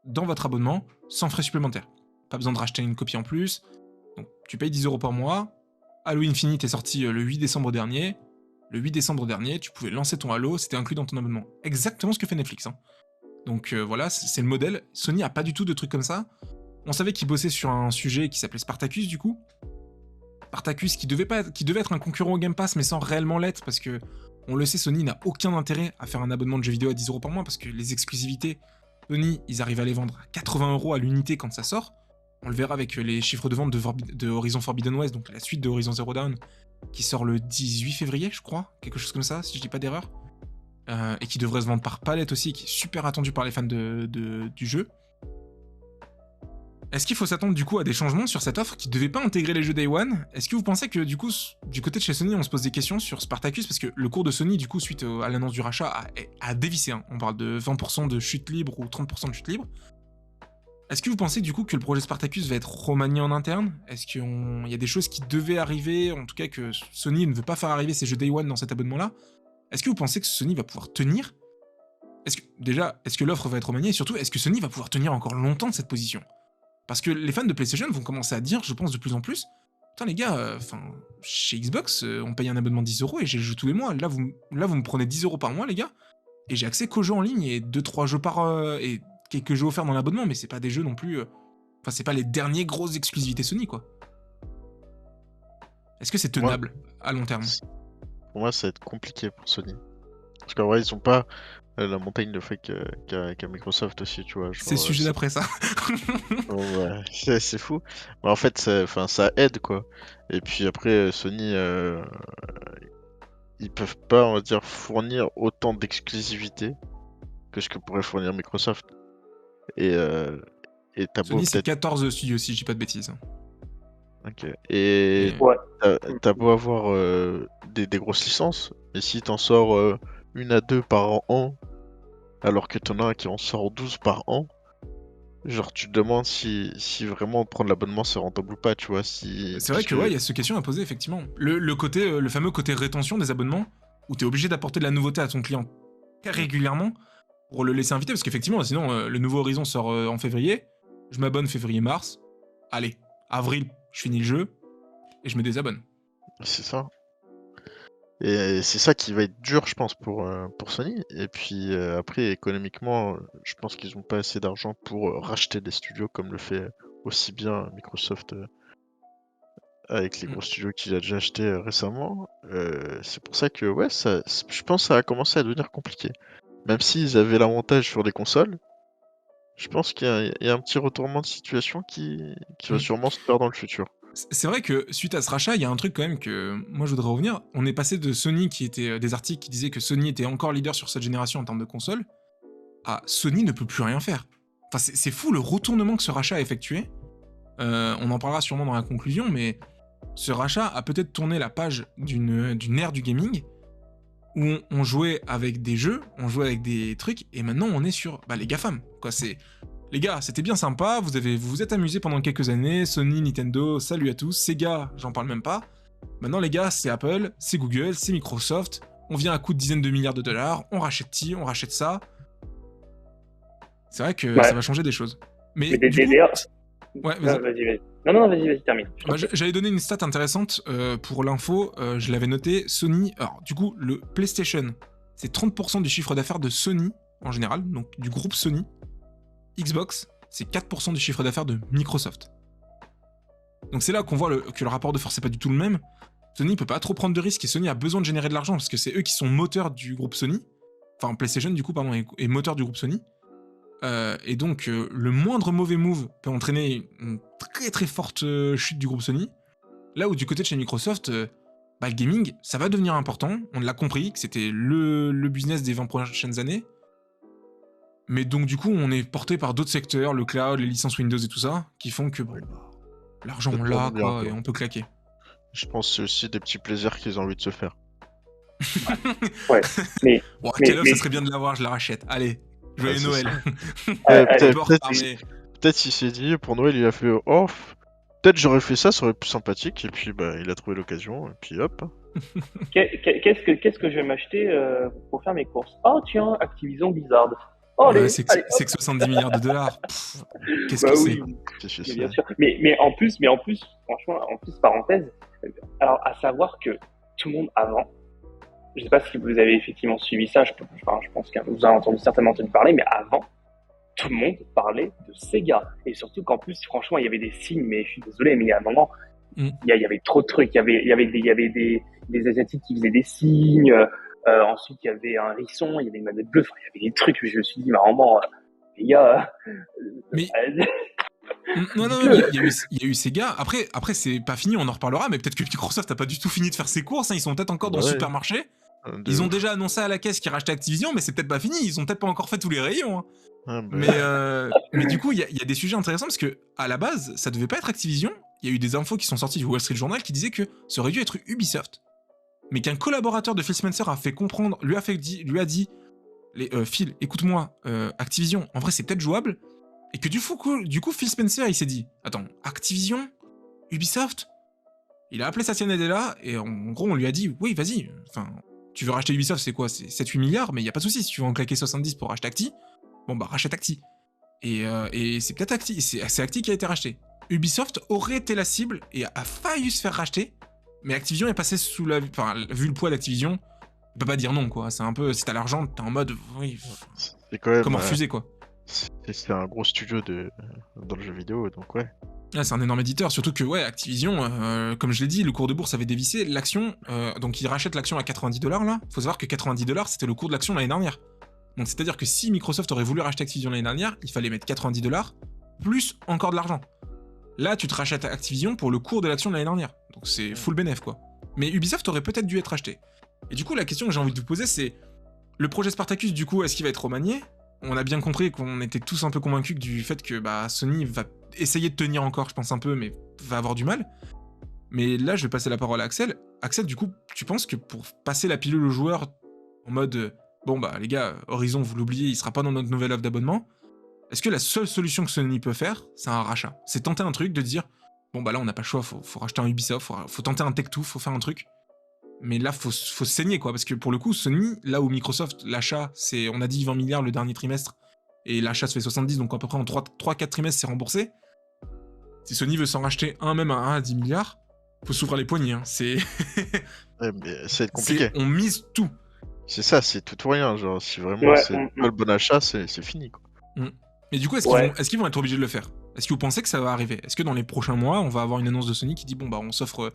dans votre abonnement, sans frais supplémentaires. Pas besoin de racheter une copie en plus. Donc tu payes 10 € par mois. Halo Infinite est sorti le 8 décembre dernier. Le 8 décembre dernier, tu pouvais lancer ton Halo, c'était inclus dans ton abonnement. Exactement ce que fait Netflix. Hein. Donc voilà, c'est le modèle. Sony a pas du tout de trucs comme ça. On savait qu'ils bossaient sur un sujet qui s'appelait Spartacus, du coup. Spartacus qui devait être un concurrent au Game Pass, mais sans réellement l'être, parce que, on le sait, Sony n'a aucun intérêt à faire un abonnement de jeux vidéo à 10 € par mois, parce que les exclusivités, Sony, ils arrivent à les vendre à 80 € à l'unité quand ça sort. On le verra avec les chiffres de vente de Horizon Forbidden West, donc la suite de Horizon Zero Dawn, qui sort le 18 février, je crois, quelque chose comme ça, si je dis pas d'erreur. Et qui devrait se vendre par palette aussi, qui est super attendu par les fans du jeu. Est-ce qu'il faut s'attendre du coup à des changements sur cette offre qui devait pas intégrer les jeux Day One ? Est-ce que vous pensez que du coup, du côté de chez Sony, on se pose des questions sur Spartacus ? Parce que le cours de Sony, du coup, suite à l'annonce du rachat, a dévissé. Hein. On parle de 20% de chute libre ou 30% de chute libre. Est-ce que vous pensez du coup que le projet Spartacus va être remanié en interne ? Est-ce qu'il y a des choses qui devaient arriver, en tout cas que Sony ne veut pas faire arriver ces jeux Day One dans cet abonnement-là ? Est-ce que vous pensez que Sony va pouvoir tenir ? Est-ce que l'offre va être remaniée ? Et surtout, est-ce que Sony va pouvoir tenir encore longtemps cette position ? Parce que les fans de PlayStation vont commencer à dire, je pense de plus en plus, putain les gars, chez Xbox, on paye un abonnement 10 € et j'ai le jeu tous les mois. Là, vous me prenez 10 € par mois, les gars. et j'ai accès qu'aux jeux en ligne et 2-3 jeux et quelques jeux offerts dans l'abonnement, mais c'est pas des jeux non plus... Enfin, c'est pas les dernières grosses exclusivités Sony, quoi. Est-ce que c'est tenable à long terme? Pour moi, ça va être compliqué pour Sony. Parce qu'en vrai, ils ont pas la montagne de fric qu'a Microsoft aussi, tu vois. C'est le sujet d'après ça. Ouais, c'est fou. Mais en fait, ça aide, quoi. Et puis après, Sony, ils peuvent pas, on va dire, fournir autant d'exclusivité que ce que pourrait fournir Microsoft. Et t'as beau Sony, c'est peut-être... 14 studios, si je dis pas de bêtises. Ok. Et Ouais. t'as beau avoir des grosses licences, mais si t'en sors 1 à 2 par an, alors que t'en as un qui en sort 12 par an, genre tu te demandes si vraiment prendre l'abonnement c'est rentable ou pas, tu vois. C'est vrai que ouais, il y a cette question à poser, effectivement. Le fameux côté rétention des abonnements, où t'es obligé d'apporter de la nouveauté à ton client très régulièrement pour le laisser inviter, parce qu'effectivement, sinon, le nouveau Horizon sort en février, je m'abonne février-mars, allez, avril, je finis le jeu, et je me désabonne. C'est ça. Et c'est ça qui va être dur, je pense, pour Sony. Et puis après, économiquement, je pense qu'ils n'ont pas assez d'argent pour racheter des studios comme le fait aussi bien Microsoft avec les gros studios qu'il a déjà achetés récemment. C'est pour ça que, ouais, je pense que ça a commencé à devenir compliqué. Même s'ils avaient l'avantage sur les consoles, je pense qu'il y a un petit retournement de situation qui va sûrement se faire dans le futur. C'est vrai que suite à ce rachat, il y a un truc quand même que moi je voudrais revenir. On est passé de Sony qui était des articles qui disaient que Sony était encore leader sur cette génération en termes de consoles, à Sony ne peut plus rien faire. Enfin, c'est fou le retournement que ce rachat a effectué. On en parlera sûrement dans la conclusion, mais ce rachat a peut-être tourné la page d'une ère du gaming où on jouait avec des jeux, on jouait avec des trucs, et maintenant on est sur les GAFAM. Quoi, les gars, c'était bien sympa, vous vous êtes amusés pendant quelques années, Sony, Nintendo, salut à tous, Sega, j'en parle même pas. Maintenant les gars, c'est Apple, c'est Google, c'est Microsoft, on vient à coût de dizaines de milliards de dollars, on rachète ci, on rachète ça. C'est vrai que ça va changer des choses. Mais du coup... Ouais, vas-y. Non, vas-y, termine. J'allais donner une stat intéressante pour l'info, je l'avais noté, Sony... Alors, du coup, le PlayStation, c'est 30% du chiffre d'affaires de Sony, en général, donc du groupe Sony. Xbox, c'est 4% du chiffre d'affaires de Microsoft. Donc c'est là qu'on voit que le rapport de force n'est pas du tout le même. Sony peut pas trop prendre de risques et Sony a besoin de générer de l'argent parce que c'est eux qui sont moteurs du groupe Sony. Enfin, PlayStation, du coup, pardon, est moteur du groupe Sony. Et donc, le moindre mauvais move peut entraîner une très très forte chute du groupe Sony. Là où du côté de chez Microsoft, le gaming, ça va devenir important. On l'a compris, que c'était le business des 20 prochaines années. Mais donc, du coup, on est porté par d'autres secteurs, le cloud, les licences Windows et tout ça, qui font que l'argent, on l'a, quoi, et on peut claquer. Je pense que c'est aussi des petits plaisirs qu'ils ont envie de se faire. Ouais, mais... quelle offre, ça serait bien de l'avoir, je la rachète. Allez, joyeux Noël. Peut-être il s'est dit, pour Noël, il a fait « Oh, peut-être j'aurais fait ça, ça aurait été plus sympathique. » Et puis, il a trouvé l'occasion, et puis hop. Qu'est-ce que je vais m'acheter pour faire mes courses? Oh, tiens, Activision Blizzard. Oh, c'est que 70 milliards de dollars. Qu'est-ce que c'est? Bien sûr. Mais en plus, franchement, parenthèse, alors à savoir que tout le monde avant, je sais pas si vous avez effectivement suivi ça, je pense que vous avez certainement entendu parler, mais avant, tout le monde parlait de Sega. Et surtout qu'en plus, franchement, il y avait des signes, mais je suis désolé, mais il y a un moment, il y avait trop de trucs. Il y avait des Asiatiques qui faisaient des signes. Ensuite, il y avait un hérisson, il y avait une manette bleue, il y avait des trucs, je me suis dit, vraiment, les gars... Mais... Non, il y a eu Sega. Après, c'est pas fini, on en reparlera, mais peut-être que Microsoft a pas du tout fini de faire ses courses, hein, ils sont peut-être encore dans le supermarché. Ils ont déjà annoncé à la caisse qu'ils rachetaient Activision, mais c'est peut-être pas fini, ils ont peut-être pas encore fait tous les rayons. Hein. Mais du coup, il y a des sujets intéressants, parce que à la base, ça devait pas être Activision. Il y a eu des infos qui sont sorties du Wall Street Journal qui disaient que ça aurait dû être Ubisoft. Mais qu'un collaborateur de Phil Spencer a fait comprendre, lui a dit Phil, écoute-moi, Activision, en vrai c'est peut-être jouable, et que du coup Phil Spencer il s'est dit, attends, Activision, Ubisoft, il a appelé Satya Nadella, et en gros on lui a dit, oui vas-y, enfin, tu veux racheter Ubisoft, c'est quoi, c'est 7-8 milliards, mais y a pas de souci, si tu veux en claquer 70 pour racheter Acti, rachète Acti. Et c'est peut-être Acti, c'est Acti qui a été racheté. Ubisoft aurait été la cible, et a failli se faire racheter, mais Activision est passé vu le poids d'Activision, Tu peux pas dire non, quoi. C'est un peu, si t'as l'argent, t'es en mode, oui, C'est quand même, comment refuser, quoi. c'est un gros studio dans le jeu vidéo, donc ouais. Là, c'est un énorme éditeur, surtout que, ouais, Activision, comme je l'ai dit, le cours de bourse avait dévissé, l'action, donc ils rachètent l'action à $90, là. Faut savoir que $90, c'était le cours de l'action l'année dernière. Donc c'est-à-dire que si Microsoft aurait voulu racheter Activision l'année dernière, il fallait mettre $90, plus encore de l'argent. Là, tu te rachètes Activision pour le cours de l'action de l'année dernière. Donc c'est full bénéf, quoi. Mais Ubisoft aurait peut-être dû être acheté. Et du coup, la question que j'ai envie de vous poser, c'est... Le projet Spartacus, du coup, est-ce qu'il va être remanié ? On a bien compris qu'on était tous un peu convaincus du fait que Sony va essayer de tenir encore, je pense un peu, mais va avoir du mal. Mais là, je vais passer la parole à Axel. Axel, du coup, tu penses que pour passer la pilule aux joueurs en mode bon bah les gars, Horizon, vous l'oubliez, il sera pas dans notre nouvelle offre d'abonnement, est-ce que la seule solution que Sony peut faire, c'est un rachat ? C'est tenter un truc de dire bon bah là on n'a pas le choix, faut racheter un Ubisoft, faut tenter un Tech2, faut faire un truc. Mais là, faut se saigner, quoi, parce que pour le coup, Sony, là où Microsoft, l'achat, c'est, on a dit 20 milliards le dernier trimestre, et l'achat se fait 70, donc à peu près en 3-4 trimestres, c'est remboursé. Si Sony veut s'en racheter un, même à 1 à 10 milliards, faut s'ouvrir les poignets, hein. C'est... Ouais, mais ça va être compliqué. On mise tout. C'est ça, c'est tout ou rien, genre, si vraiment c'est pas le bon achat, c'est fini, quoi. Mais du coup, est-ce qu'ils vont être obligés de le faire ? Est-ce que vous pensez que ça va arriver ? Est-ce que dans les prochains mois, on va avoir une annonce de Sony qui dit bon bah on s'offre...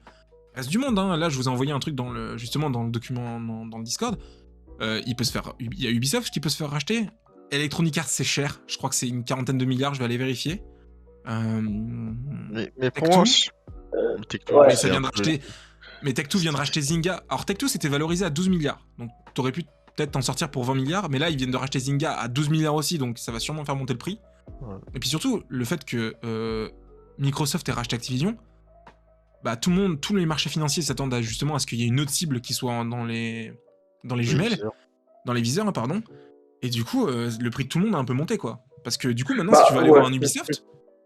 reste du monde, hein. Là je vous ai envoyé un truc justement dans le document, dans le Discord. Il y a Ubisoft qui peut se faire racheter. Electronic Arts c'est cher, je crois que c'est une 40aine de milliards, je vais aller vérifier. Mais pour moi, mais ça vient de racheter. Mais Tech2 vient de racheter Zynga. Alors Tech2 c'était valorisé à 12 milliards, donc t'aurais pu peut-être t'en sortir pour 20 milliards, mais là ils viennent de racheter Zynga à 12 milliards aussi, donc ça va sûrement faire monter le prix. Ouais. Et puis surtout, le fait que Microsoft ait racheté Activision, bah tous les marchés financiers s'attendent justement à ce qu'il y ait une autre cible qui soit dans les jumelles, dans les viseurs, hein, pardon. Et du coup, le prix de tout le monde a un peu monté, quoi. Parce que du coup, maintenant, si tu vas aller voir un Ubisoft,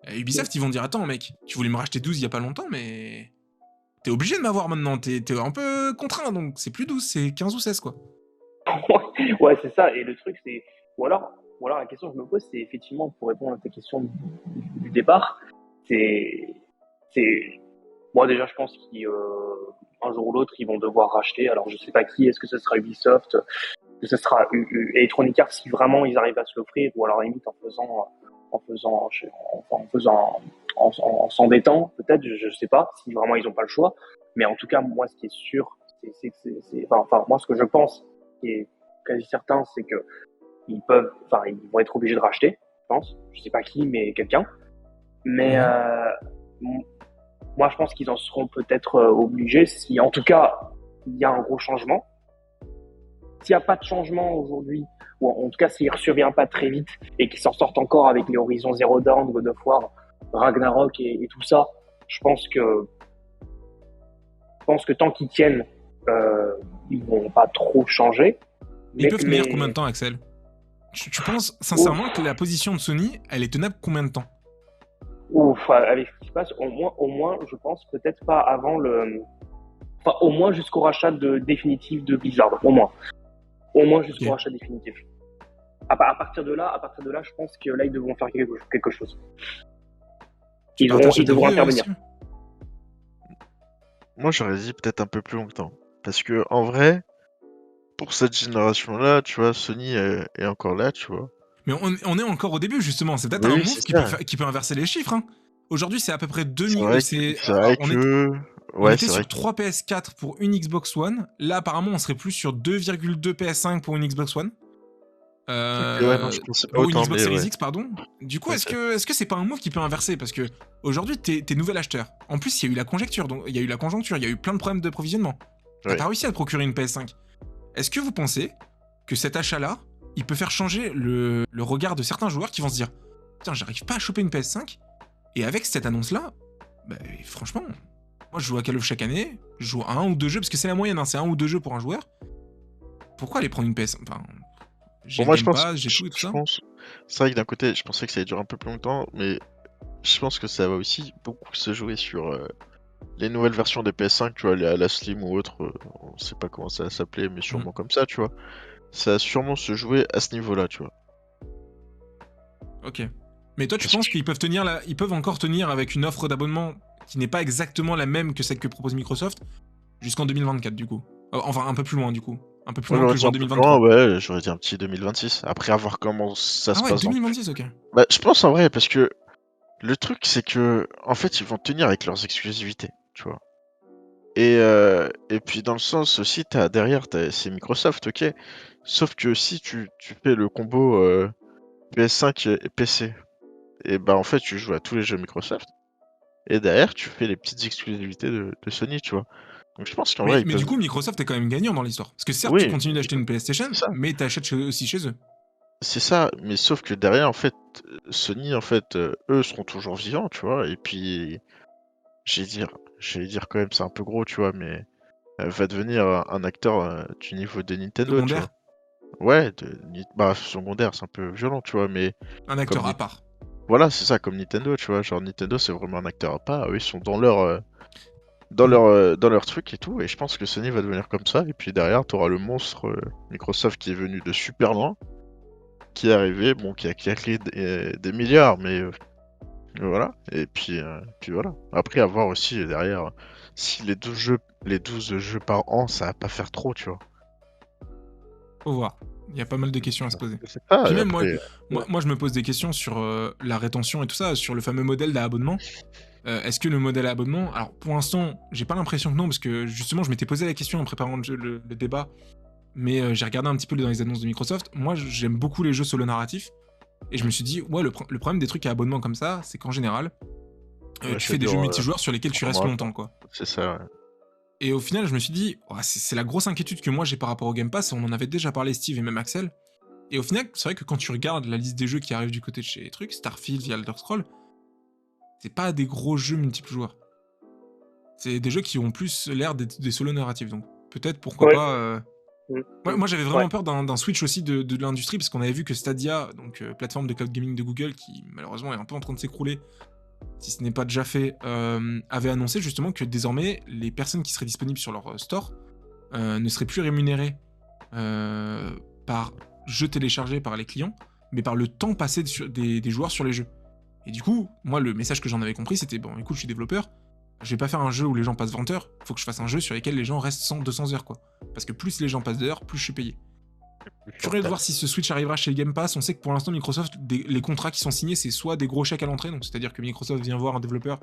Ubisoft, ils vont dire attends, mec, tu voulais me racheter 12 il y a pas longtemps, mais t'es obligé de m'avoir maintenant. T'es un peu contraint, donc c'est plus 12, c'est 15 ou 16, quoi. Ouais, c'est ça. Et le truc, c'est ou alors la question que je me pose, c'est effectivement pour répondre à ta question du départ, c'est moi déjà je pense qu'un jour ou l'autre ils vont devoir racheter. Alors je sais pas qui, est-ce que ce sera Ubisoft, que ce sera Electronic Arts si vraiment ils arrivent à se l'offrir, ou alors limite en s'embêtant peut-être, je sais pas si vraiment ils ont pas le choix. Mais en tout cas moi ce qui est sûr, moi ce que je pense qui est quasi certain, c'est que ils vont être obligés de racheter, je pense. Je sais pas qui, mais quelqu'un. Mais moi, je pense qu'ils en seront peut-être obligés si, en tout cas, il y a un gros changement. S'il n'y a pas de changement aujourd'hui, ou en tout cas s'il ne survient pas très vite et qu'ils s'en sortent encore avec les Horizon Zero Dawn, God of War, Ragnarok et tout ça, je pense que tant qu'ils tiennent, ils vont pas trop changer. Ils peuvent tenir combien de temps, Axel ? Tu penses sincèrement que la position de Sony, elle est tenable combien de temps ? Avec ce qui se passe, au moins, je pense peut-être pas avant au moins jusqu'au rachat définitif de Blizzard, au moins jusqu'au rachat définitif. À partir de là, je pense que là ils devront faire quelque chose. Ils devront intervenir. Moi, j'aurais dit peut-être un peu plus longtemps, parce que en vrai, pour cette génération-là, tu vois, Sony est encore là, tu vois. Mais on est encore au début, justement. C'est peut-être un move qui peut inverser les chiffres. Hein. Aujourd'hui, c'est à peu près 2 millions. C'est vrai que... on était sur 3 PS4 pour une Xbox One. Là, apparemment, on serait plus sur 2,2 PS5 pour une Xbox One. Ou une Xbox Series X, pardon. Du coup, est-ce que c'est pas un move qui peut inverser ? Parce que aujourd'hui, t'es nouvel acheteur. En plus, il y a eu la conjoncture, il y a eu plein de problèmes d'approvisionnement. T'as pas réussi à te procurer une PS5. Est-ce que vous pensez que cet achat-là, il peut faire changer le regard de certains joueurs qui vont se dire « Putain, j'arrive pas à choper une PS5 ?» Et avec cette annonce-là, franchement, moi je joue à Call of chaque année, je joue à 1 ou 2 jeux, parce que c'est la moyenne, hein, c'est 1 ou 2 jeux pour un joueur. Pourquoi aller prendre une PS5 ? Enfin, j'ai le Game Pass, j'ai tout et tout ça. C'est vrai que d'un côté, je pensais que ça allait durer un peu plus longtemps, mais je pense que ça va aussi beaucoup se jouer sur les nouvelles versions des PS5, tu vois, la Slim ou autre, on sait pas comment ça va s'appeler, mais sûrement comme ça, tu vois. Ça va sûrement se jouer à ce niveau-là, tu vois. Ok. Mais toi, tu penses qu'ils peuvent encore tenir avec une offre d'abonnement qui n'est pas exactement la même que celle que propose Microsoft jusqu'en 2024, du coup. Enfin, un peu plus loin, du coup. Un peu plus Moi, loin que j'aurais le dit jour un peu plus 2023. loin, ouais, j'aurais dit un petit 2026. Après, à voir comment ça Ah se ouais, passe dans le 2026, ok. Bah, je pense en vrai, parce que le truc, c'est que, en fait, ils vont tenir avec leurs exclusivités, tu vois. Et puis, dans le sens aussi, c'est Microsoft, ok. Sauf que si tu fais le combo PS5 et PC, et bah, en fait, tu joues à tous les jeux Microsoft. Et derrière, tu fais les petites exclusivités de Sony, tu vois. Donc, je pense qu'en vrai, Mais, ils mais du peuvent. coup, Microsoft est quand même gagnant dans l'histoire. Parce que certes, tu Oui, continues d'acheter une PlayStation, c'est ça. mais t'achètes aussi chez eux. C'est ça, mais sauf que derrière, en fait, Sony, en fait, eux seront toujours vivants, tu vois. Et puis, j'allais dire, j'allais dire quand même, c'est un peu gros, tu vois, mais va devenir un acteur du niveau de Nintendo, tu vois. Secondaire, Ouais, bah, secondaire, c'est un peu violent, tu vois, mais un comme acteur à part. voilà, c'est ça, comme Nintendo, tu vois. Genre, Nintendo, c'est vraiment un acteur à part. Eux, ils sont Mm. dans leur truc et tout. Et je pense que Sony va devenir comme ça. Et puis derrière, t'auras le monstre Microsoft qui est venu de super loin, qui est arrivé, bon, qui a claqué des milliards, mais voilà. Et puis voilà. Après, à voir aussi derrière si les 12 jeux par an, ça va pas faire trop, tu vois. Faut voir. Il y a pas mal de questions à se poser. Je sais pas, Puis et même moi, après, moi, moi je me pose des questions sur la rétention et tout ça, sur le fameux modèle d'abonnement. Est-ce que le modèle à abonnement... Alors pour l'instant, j'ai pas l'impression que non, parce que justement, je m'étais posé la question en préparant le débat, mais j'ai regardé un petit peu dans les annonces de Microsoft. Moi, j'aime beaucoup les jeux solo narratifs, et je me suis dit, ouais, le problème des trucs à abonnement comme ça, c'est qu'en général, ouais, tu ça fais des jeux dure multijoueurs sur lesquels tu 3 restes mois, longtemps, quoi. quoi. C'est ça, ouais. Et au final, je me suis dit, oh, c'est la grosse inquiétude que moi j'ai par rapport au Game Pass, et on en avait déjà parlé Steve et même Axel. Et au final, c'est vrai que quand tu regardes la liste des jeux qui arrivent du côté de chez les trucs, Starfield, The Elder Scrolls, c'est pas des gros jeux multiples joueurs. C'est des jeux qui ont plus l'air d'être des solo narratifs, donc peut-être pourquoi Ouais. pas. Mm, Ouais, mm. moi j'avais Ouais. vraiment peur d'un switch aussi de l'industrie, parce qu'on avait vu que Stadia, donc plateforme de cloud gaming de Google, qui malheureusement est un peu en train de s'écrouler, si ce n'est pas déjà fait, avait annoncé justement que désormais les personnes qui seraient disponibles sur leur store ne seraient plus rémunérées par jeux téléchargés par les clients, mais par le temps passé des joueurs sur les jeux. Et du coup, moi, le message que j'en avais compris, c'était bon, écoute, je suis développeur, je vais pas faire un jeu où les gens passent 20 heures, faut que je fasse un jeu sur lequel les gens restent 100, 200 heures, quoi. Parce que plus les gens passent d'heures, plus je suis payé. Curieux de voir si ce switch arrivera chez le Game Pass. On sait que pour l'instant, Microsoft, les contrats qui sont signés, c'est soit des gros chèques à l'entrée, donc c'est-à-dire que Microsoft vient voir un développeur,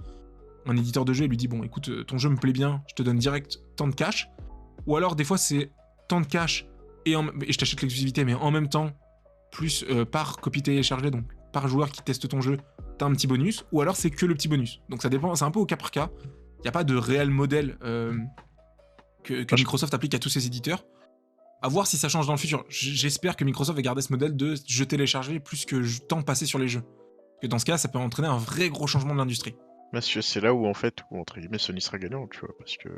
un éditeur de jeu, et lui dit bon, écoute, ton jeu me plaît bien, je te donne direct tant de cash. Ou alors, des fois, c'est tant de cash et je t'achète l'exclusivité, mais en même temps, plus par copie téléchargée, donc par joueur qui teste ton jeu, t'as un petit bonus, ou alors c'est que le petit bonus. Donc ça dépend, c'est un peu au cas par cas. Il n'y a pas de réel modèle que Microsoft applique à tous ses éditeurs. À voir si ça change dans le futur. J'espère que Microsoft va garder ce modèle de jeu téléchargé plus que temps passé sur les jeux. Parce que dans ce cas, ça peut entraîner un vrai gros changement de l'industrie. Parce que c'est là où, en fait, où, entre guillemets, Sony sera gagnant, tu vois, parce que...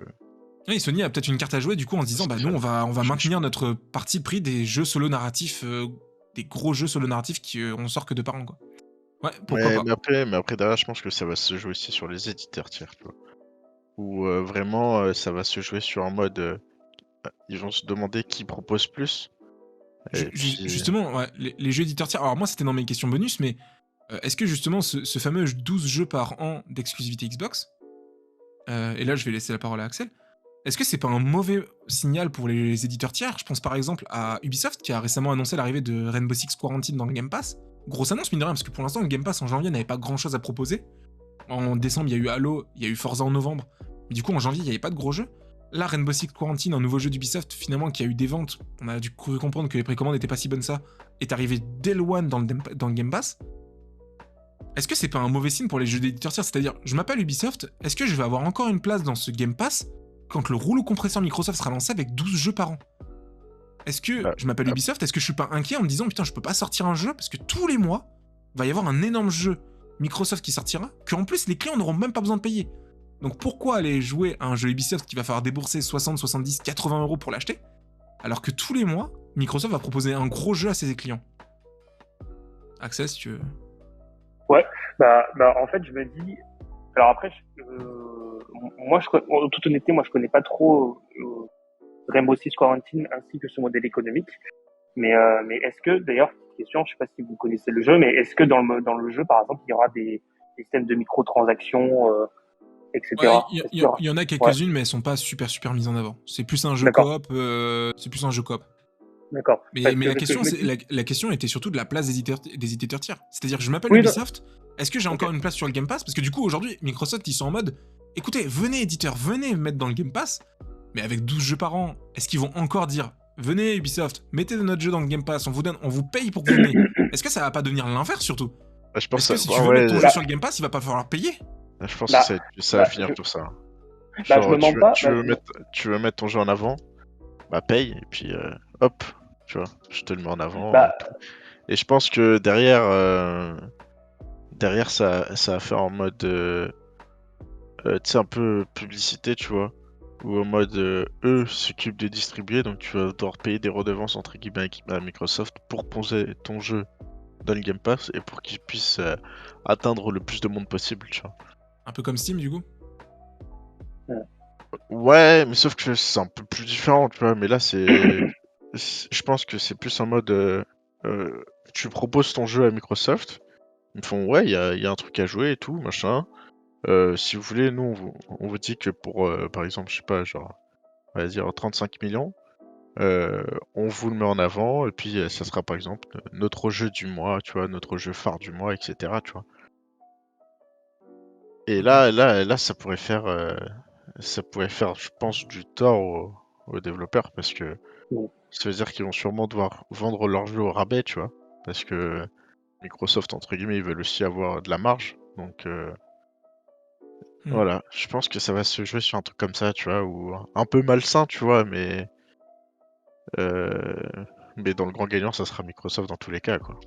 Oui, Sony a peut-être une carte à jouer du coup en se disant bah nous on va maintenir notre parti pris des jeux solo narratifs, des gros jeux solo narratifs qui on sort que 2 par an quoi. Ouais, pourquoi Ouais, pas. mais après, derrière, je pense que ça va se jouer aussi sur les éditeurs tiers, tu vois. Où vraiment, ça va se jouer sur un mode... ils vont se demander qui propose plus. Et puis... Justement, ouais, les jeux éditeurs tiers. Alors moi c'était dans mes questions bonus, mais est-ce que justement ce fameux 12 jeux par an d'exclusivité Xbox, et là je vais laisser la parole à Axel, est-ce que c'est pas un mauvais signal pour les éditeurs tiers? Je pense par exemple à Ubisoft qui a récemment annoncé l'arrivée de Rainbow Six Quarantine dans le Game Pass. Grosse annonce mine de rien, parce que pour l'instant le Game Pass en janvier n'avait pas grand chose à proposer. En décembre il y a eu Halo, il y a eu Forza en novembre, mais du coup en janvier il n'y avait pas de gros jeux. Là Rainbow Six Quarantine, un nouveau jeu d'Ubisoft finalement qui a eu des ventes, on a dû comprendre que les précommandes n'étaient pas si bonnes ça, est arrivé dès le one dans le Game Pass. Est-ce que c'est pas un mauvais signe pour les jeux d'éditeurs tiers? C'est-à-dire, je m'appelle Ubisoft, est-ce que je vais avoir encore une place dans ce Game Pass quand le rouleau compresseur Microsoft sera lancé avec 12 jeux par an? Est-ce que je m'appelle Ubisoft, est-ce que je suis pas inquiet en me disant putain je peux pas sortir un jeu parce que tous les mois va y avoir un énorme jeu Microsoft qui sortira, qu'en plus les clients n'auront même pas besoin de payer. Donc pourquoi aller jouer à un jeu Ubisoft qui va falloir débourser 60, 70, 80 euros pour l'acheter, alors que tous les mois Microsoft va proposer un gros jeu à ses clients? Axel, si tu veux. Ouais, bah en fait je me dis, alors après, moi en toute honnêteté, moi je connais pas trop Rainbow Six Quarantine ainsi que ce modèle économique. Mais est-ce que, d'ailleurs, petite question, je sais pas si vous connaissez le jeu, mais est-ce que dans le jeu, par exemple, il y aura des systèmes de microtransactions, etc. Ouais, il y en a quelques-unes, mais elles sont pas super mises en avant. C'est plus un jeu coop. D'accord. Mais la question était surtout de la place des éditeurs tiers. C'est-à-dire, je m'appelle Oui, Ubisoft. Est-ce que j'ai encore une place sur le Game Pass? Parce que du coup, aujourd'hui, Microsoft, ils sont en mode, écoutez, venez éditeurs, venez mettre dans le Game Pass. Mais avec 12 jeux par an, est-ce qu'ils vont encore dire, venez Ubisoft, mettez notre jeu dans le Game Pass, on vous paye pour que vous venez. Est-ce que ça va pas devenir l'inverse surtout? Je pense que si tu veux mettre ton jeu sur le Game Pass, il va pas falloir payer? Je pense que ça va finir sur ça. Genre, je me mens pas. Tu veux mettre ton jeu en avant, bah paye, et puis hop, tu vois, je te le mets en avant. Et je pense que derrière, ça va faire en mode, tu sais, un peu publicité, tu vois, ou en mode, eux s'occupent de distribuer, donc tu vas devoir payer des redevances entre guillemets à Microsoft pour poser ton jeu dans le Game Pass et pour qu'il puisse atteindre le plus de monde possible, tu vois. Un peu comme Steam, du coup? Ouais, mais sauf que c'est un peu plus différent, tu vois. Mais là, je pense que c'est plus en mode, tu proposes ton jeu à Microsoft, ils me font, ouais, il y a un truc à jouer et tout, machin. Si vous voulez, nous, on vous dit que pour, par exemple, je sais pas, genre, on va dire 35 millions, on vous le met en avant, et puis ça sera par exemple notre jeu du mois, tu vois, notre jeu phare du mois, etc., tu vois. Et là, ça pourrait faire, je pense, du tort aux développeurs, parce que ça veut dire qu'ils vont sûrement devoir vendre leur jeu au rabais, tu vois, parce que Microsoft, entre guillemets, ils veulent aussi avoir de la marge, donc voilà, je pense que ça va se jouer sur un truc comme ça, tu vois, ou un peu malsain, tu vois, mais dans le grand gagnant, ça sera Microsoft dans tous les cas, quoi.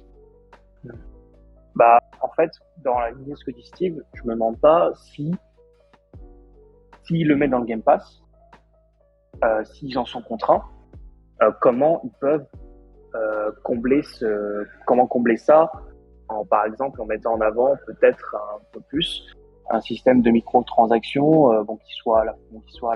Bah, en fait, dans la lignée de ce que dit Steve, je me demande pas s'ils le mettent dans le Game Pass, s'ils en sont contraints, comment ils peuvent combler ça, par exemple, en mettant en avant peut-être un peu plus un système de microtransactions qui soit à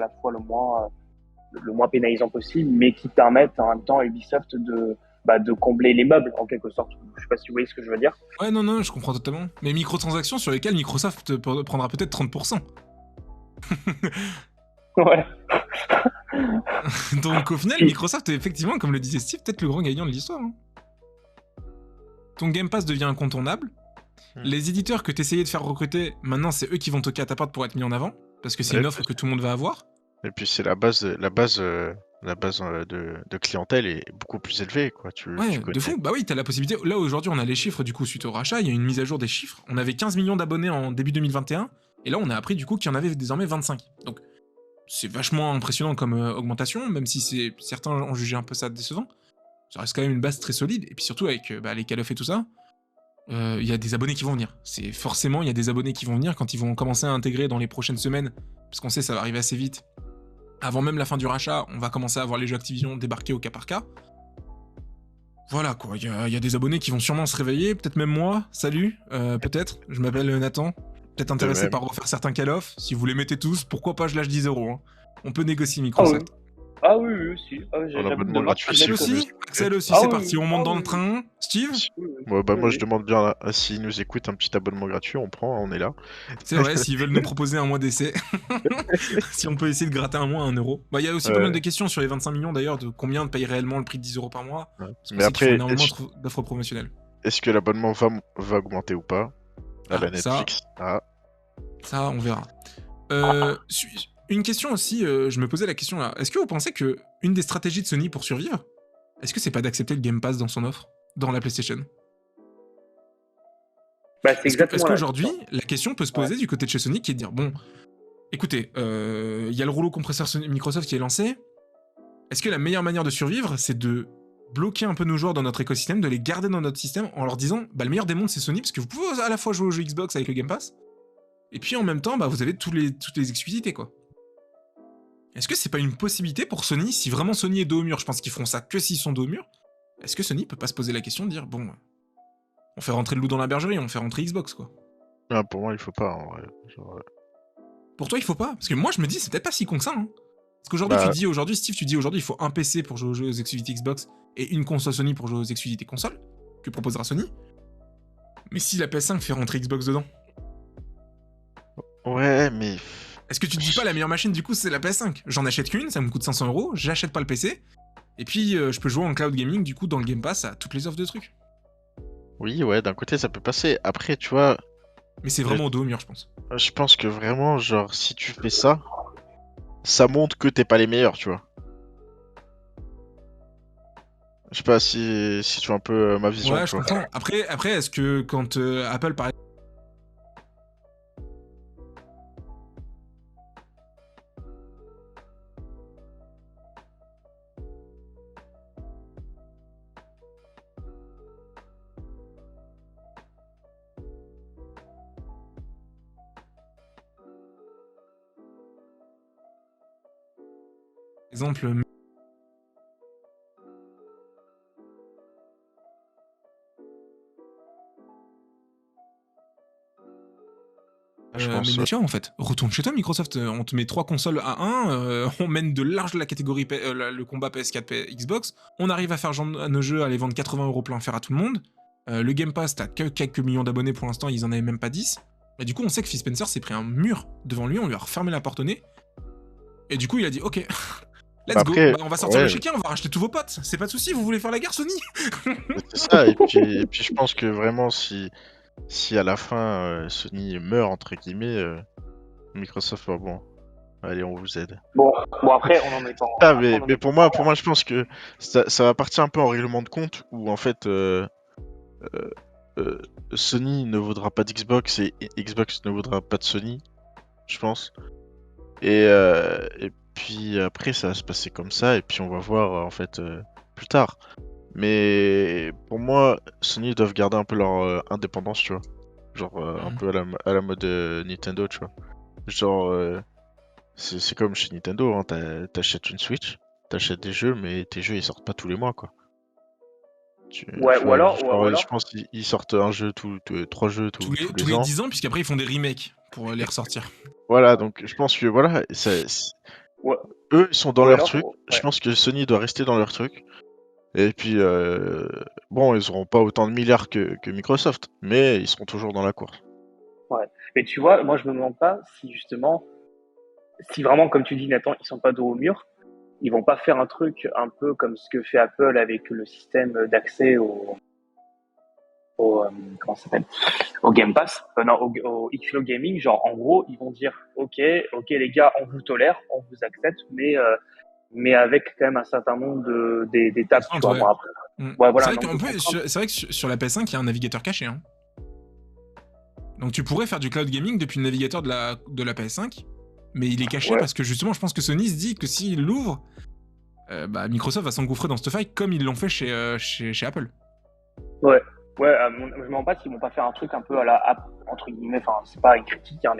la fois le moins pénalisant possible, mais qui permettent en même temps à Ubisoft de combler les meubles en quelque sorte. Je sais pas si vous voyez ce que je veux dire. Ouais, non, je comprends totalement. Mais microtransactions sur lesquelles Microsoft prendra peut-être 30%. Ouais. Donc au final, Microsoft est effectivement, comme le disait Steve, peut-être le grand gagnant de l'histoire. Hein. Ton Game Pass devient incontournable. Les éditeurs que t'essayais de faire recruter, maintenant c'est eux qui vont toquer à ta porte pour être mis en avant, parce que c'est une offre que tout le monde va avoir. Et puis c'est la base de clientèle est beaucoup plus élevée, quoi. De fou. Bah oui, t'as la possibilité. Là aujourd'hui, on a les chiffres du coup suite au rachat. Il y a une mise à jour des chiffres. On avait 15 millions d'abonnés en début 2021, et là on a appris du coup qu'il y en avait désormais 25. Donc c'est vachement impressionnant comme augmentation, même si certains ont jugé un peu ça décevant. Ça reste quand même une base très solide, et puis surtout avec les Call of et tout ça, il y a des abonnés qui vont venir. Forcément, il y a des abonnés qui vont venir quand ils vont commencer à intégrer dans les prochaines semaines, parce qu'on sait ça va arriver assez vite. Avant même la fin du rachat, on va commencer à voir les jeux Activision débarquer au cas par cas. Voilà quoi, il y a des abonnés qui vont sûrement se réveiller, peut-être même moi, salut, peut-être, je m'appelle Nathan, peut-être intéressé par refaire certains Call of, si vous les mettez tous, pourquoi pas je lâche 10 €, hein. On peut négocier Microsoft. Ah oui, si. J'ai abonnement gratuit. Axel aussi, c'est parti, on monte dans le train. Steve ? Moi je demande bien, s'ils nous écoutent, un petit abonnement gratuit, on prend, on est là. C'est vrai, s'ils veulent nous proposer un mois d'essai, si on peut essayer de gratter un mois à 1 €. Il y a aussi pas mal de questions sur les 25 millions d'ailleurs, de combien paye réellement le prix de 10 € par mois. Mais après, énormément d'offres promotionnelles. Est-ce que l'abonnement va augmenter ou pas à la Netflix? Ça, on verra. Une question aussi, je me posais la question là. Est-ce que vous pensez que une des stratégies de Sony pour survivre, est-ce que c'est pas d'accepter le Game Pass dans son offre, dans la PlayStation? Est-ce qu'aujourd'hui, la question peut se poser du côté de chez Sony, qui est de dire, bon, écoutez, il y a le rouleau compresseur Microsoft qui est lancé. Est-ce que la meilleure manière de survivre, c'est de bloquer un peu nos joueurs dans notre écosystème, de les garder dans notre système en leur disant, le meilleur des mondes c'est Sony, parce que vous pouvez à la fois jouer aux jeux Xbox avec le Game Pass, et puis en même temps, vous avez toutes les exclusivités, quoi. Est-ce que c'est pas une possibilité pour Sony, si vraiment Sony est dos au mur, je pense qu'ils feront ça que s'ils sont dos au mur, est-ce que Sony peut pas se poser la question de dire, bon, on fait rentrer le loup dans la bergerie, on fait rentrer Xbox, quoi. Pour moi, il faut pas, en vrai. Pour toi, il faut pas? Parce que moi, je me dis, c'est peut-être pas si con que ça, hein. Parce qu'aujourd'hui, Steve, tu dis aujourd'hui, il faut un PC pour jouer aux jeux aux exclusivités Xbox et une console Sony pour jouer aux exclusivités console, que proposera Sony. Mais si la PS5 fait rentrer Xbox dedans? Ouais, mais... Est-ce que tu te dis pas la meilleure machine du coup c'est la PS5 ? J'en achète qu'une, ça me coûte 500 €, j'achète pas le PC, et puis je peux jouer en cloud gaming du coup dans le Game Pass à toutes les offres de trucs. Oui, ouais, d'un côté ça peut passer. Après, tu vois, Mais c'est vraiment au dos au mur, je pense. je pense que vraiment, genre, si tu fais ça, ça montre que t'es pas les meilleurs, tu vois. Je sais pas si tu vois un peu ma vision, Ouais, tu je vois. comprends. Après est-ce que quand Apple par exemple Je pense... mais tiens, en fait, retourne chez toi Microsoft, on te met 3 consoles à 1, on mène de large la catégorie le combat PS4 Xbox, on arrive à faire genre à nos jeux, à les vendre 80 € plein fer à tout le monde. Le Game Pass, t'as que quelques millions d'abonnés pour l'instant, ils en avaient même pas 10. Et du coup, on sait que Phil Spencer s'est pris un mur devant lui, on lui a refermé la porte au nez. Et du coup, il a dit OK, let's go, Après, bah, on va sortir ouais, le chéquier, on va racheter tous vos potes, c'est pas de soucis, vous voulez faire la guerre Sony ? c'est ça. Et puis je pense que vraiment, si à la fin Sony meurt, entre guillemets, Microsoft va bon. Allez, on vous aide. Bon, après, on en est pas. Ah, Après, on en mais est pas. pour moi, je pense que ça va partir un peu en règlement de compte où en fait euh, euh, Sony ne vaudra pas d'Xbox et Xbox ne vaudra pas de Sony, je pense. Et puis après, ça va se passer comme ça et puis on va voir en fait plus tard. Mais pour moi, Sony doivent garder un peu leur indépendance, tu vois. Genre un peu à la mode Nintendo, tu vois. Genre, c'est comme chez Nintendo, hein, t'achètes une Switch, t'achètes des jeux, mais tes jeux ils sortent pas tous les mois, quoi. Ouais, Tu vois, ou genre, je alors, pense qu'ils sortent un jeu trois jeux tous Tous les les ans. 10 ans, puisqu'après ils font des remakes pour les ressortir. Voilà, donc je pense que voilà, ouais, eux ils sont dans ou leur alors, truc. Je ouais. pense que Sony doit rester dans leur truc. Et puis, bon, ils auront pas autant de milliards que Microsoft, mais ils seront toujours dans la course. Ouais. Mais tu vois, moi, je me demande pas si justement, si vraiment, comme tu dis, Nathan, ils sont pas dos au mur, ils vont pas faire un truc un peu comme ce que fait Apple avec le système d'accès au comment ça s'appelle, au Game Pass, non, au Xcloud Gaming. Genre, en gros, ils vont dire, ok, les gars, on vous tolère, on vous accepte, mais avec quand même un certain nombre d'étapes, tu vois. Ouais. Bon, après, ouais, C'est voilà, un vrai nombre qu'en de plus, contraintes. c'est vrai que sur la PS5, il y a un navigateur caché. Hein. Donc tu pourrais faire du cloud gaming depuis le navigateur de la PS5, mais il est caché Ouais. parce que justement, je pense que Sony se dit que s'il l'ouvre, bah, Microsoft va s'engouffrer dans cette faille comme ils l'ont fait chez Apple. Ouais, je me demande pas s'ils vont pas faire un truc un peu à la Apple, entre guillemets, enfin, c'est pas une critique, hein,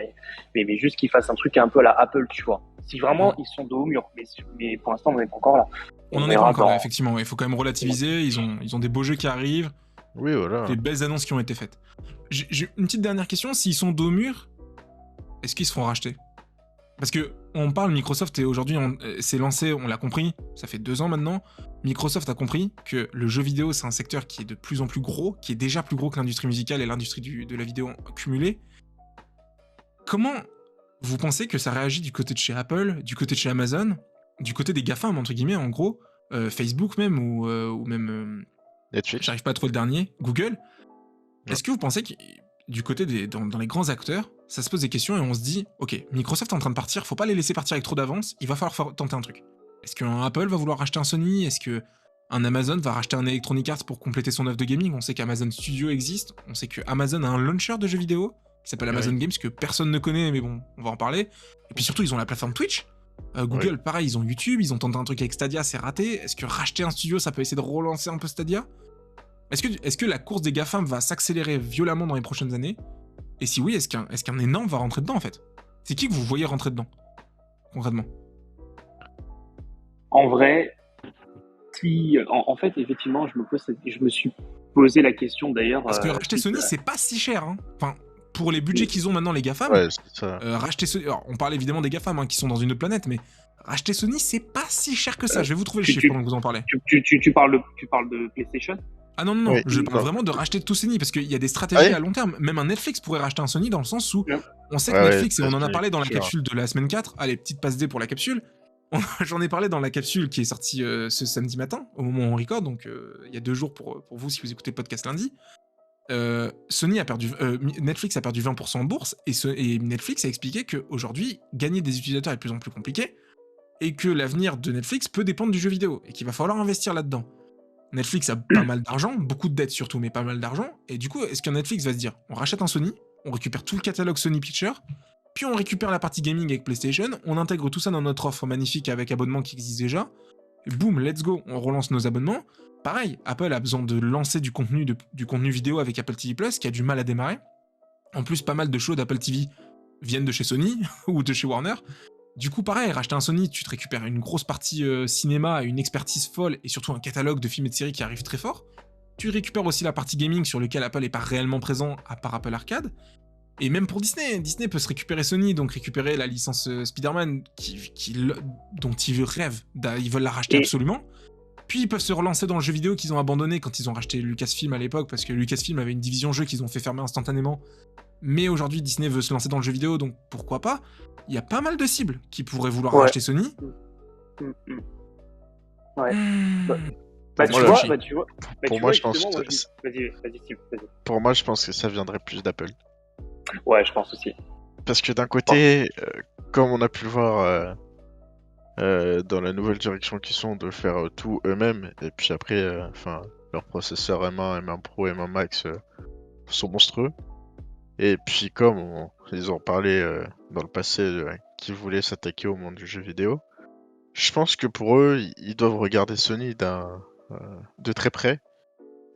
mais juste qu'ils fassent un truc un peu à la Apple, tu vois. Si vraiment ils sont dos au mur, mais pour l'instant, on n'est pas encore là. On n'en est pas encore là, effectivement. Il faut quand même relativiser. Ils ont des beaux jeux qui arrivent. Oui, voilà. Des belles annonces qui ont été faites. J'ai une petite dernière question. S'ils sont dos au mur, est-ce qu'ils se feront racheter ? Parce que on parle Microsoft et aujourd'hui s'est lancé, on l'a compris, ça fait 2 ans maintenant. Microsoft a compris que le jeu vidéo c'est un secteur qui est de plus en plus gros, qui est déjà plus gros que l'industrie musicale et l'industrie de la vidéo cumulée. Comment vous pensez que ça réagit du côté de chez Apple, du côté de chez Amazon, du côté des GAFAM entre guillemets en gros, Facebook même ou même Netflix. j'arrive pas à trouver le dernier, Google. Est-ce que vous pensez que du côté dans les grands acteurs, ça se pose des questions et on se dit, ok, Microsoft est en train de partir, faut pas les laisser partir avec trop d'avance, il va falloir tenter un truc. Est-ce qu'un Apple va vouloir racheter un Sony ? Est-ce que un Amazon va racheter un Electronic Arts pour compléter son offre de gaming ? On sait qu'Amazon Studio existe, on sait que Amazon a un launcher de jeux vidéo qui s'appelle Amazon Games que personne ne connaît, mais bon, on va en parler. Et puis surtout, ils ont la plateforme Twitch. Google, pareil, ils ont YouTube, ils ont tenté un truc avec Stadia, c'est raté. Est-ce que racheter un studio, ça peut essayer de relancer un peu Stadia ? Est-ce que la course des GAFAM va s'accélérer violemment dans les prochaines années ? Et si oui, est-ce qu'un énorme va rentrer dedans en fait ? C'est qui que vous voyez rentrer dedans, concrètement ? En vrai, en fait, effectivement, je me suis posé la question d'ailleurs. Parce que racheter Sony, c'est pas si cher. Hein. Enfin, pour les budgets qu'ils ont maintenant, les GAFAM, racheter Sony. Alors, on parle évidemment des GAFAM qui sont dans une autre planète, mais racheter Sony, c'est pas si cher que ça. Je vais vous trouver le chiffre pendant que vous en parlez. Tu parles de PlayStation ? Ah non, Oui, je parle non. vraiment de racheter tout Sony, parce qu'il y a des stratégies Ouais. à long terme. Même un Netflix pourrait racheter un Sony dans le sens où Ouais. on sait que Ouais, Netflix, et on en a Sony parlé dans la Pictures. capsule de la semaine 4, allez, petite passe D pour la capsule, j'en ai parlé dans la capsule qui est sortie ce samedi matin, au moment où on record, donc il y a 2 jours pour vous si vous écoutez le podcast lundi. Netflix a perdu 20% en bourse, et Netflix a expliqué qu'aujourd'hui, gagner des utilisateurs est de plus en plus compliqué, et que l'avenir de Netflix peut dépendre du jeu vidéo, et qu'il va falloir investir là-dedans. Netflix a pas mal d'argent, beaucoup de dettes surtout, mais pas mal d'argent, et du coup, est-ce qu'un Netflix va se dire, on rachète un Sony, on récupère tout le catalogue Sony Pictures, puis on récupère la partie gaming avec PlayStation, on intègre tout ça dans notre offre magnifique avec abonnement qui existe déjà, et boum, let's go, on relance nos abonnements. Pareil, Apple a besoin de lancer du contenu vidéo avec Apple TV+, qui a du mal à démarrer. En plus, pas mal de shows d'Apple TV viennent de chez Sony ou de chez Warner. Du coup, pareil, racheter un Sony, tu te récupères une grosse partie cinéma, une expertise folle, et surtout un catalogue de films et de séries qui arrive très fort. Tu récupères aussi la partie gaming sur laquelle Apple n'est pas réellement présent, à part Apple Arcade. Et même pour Disney, Disney peut se récupérer Sony, donc récupérer la licence Spider-Man dont ils rêvent, ils veulent la racheter absolument. Puis ils peuvent se relancer dans le jeu vidéo qu'ils ont abandonné quand ils ont racheté Lucasfilm à l'époque, parce que Lucasfilm avait une division jeu qu'ils ont fait fermer instantanément. Mais aujourd'hui, Disney veut se lancer dans le jeu vidéo, donc pourquoi pas. Il y a pas mal de cibles qui pourraient vouloir racheter Sony. Ouais. Pour moi, je pense que Vas-y, Steve, vas-y. Pour moi, je pense que ça viendrait plus d'Apple. Ouais, je pense aussi. Parce que d'un côté, comme on a pu le voir dans la nouvelle direction qu'ils sont de faire tout eux-mêmes, et puis après, leurs processeurs M1, M1 Pro, M1 Max sont monstrueux. Et puis comme ils ont parlé dans le passé qu'ils voulaient s'attaquer au monde du jeu vidéo, je pense que pour eux, ils doivent regarder Sony de très près.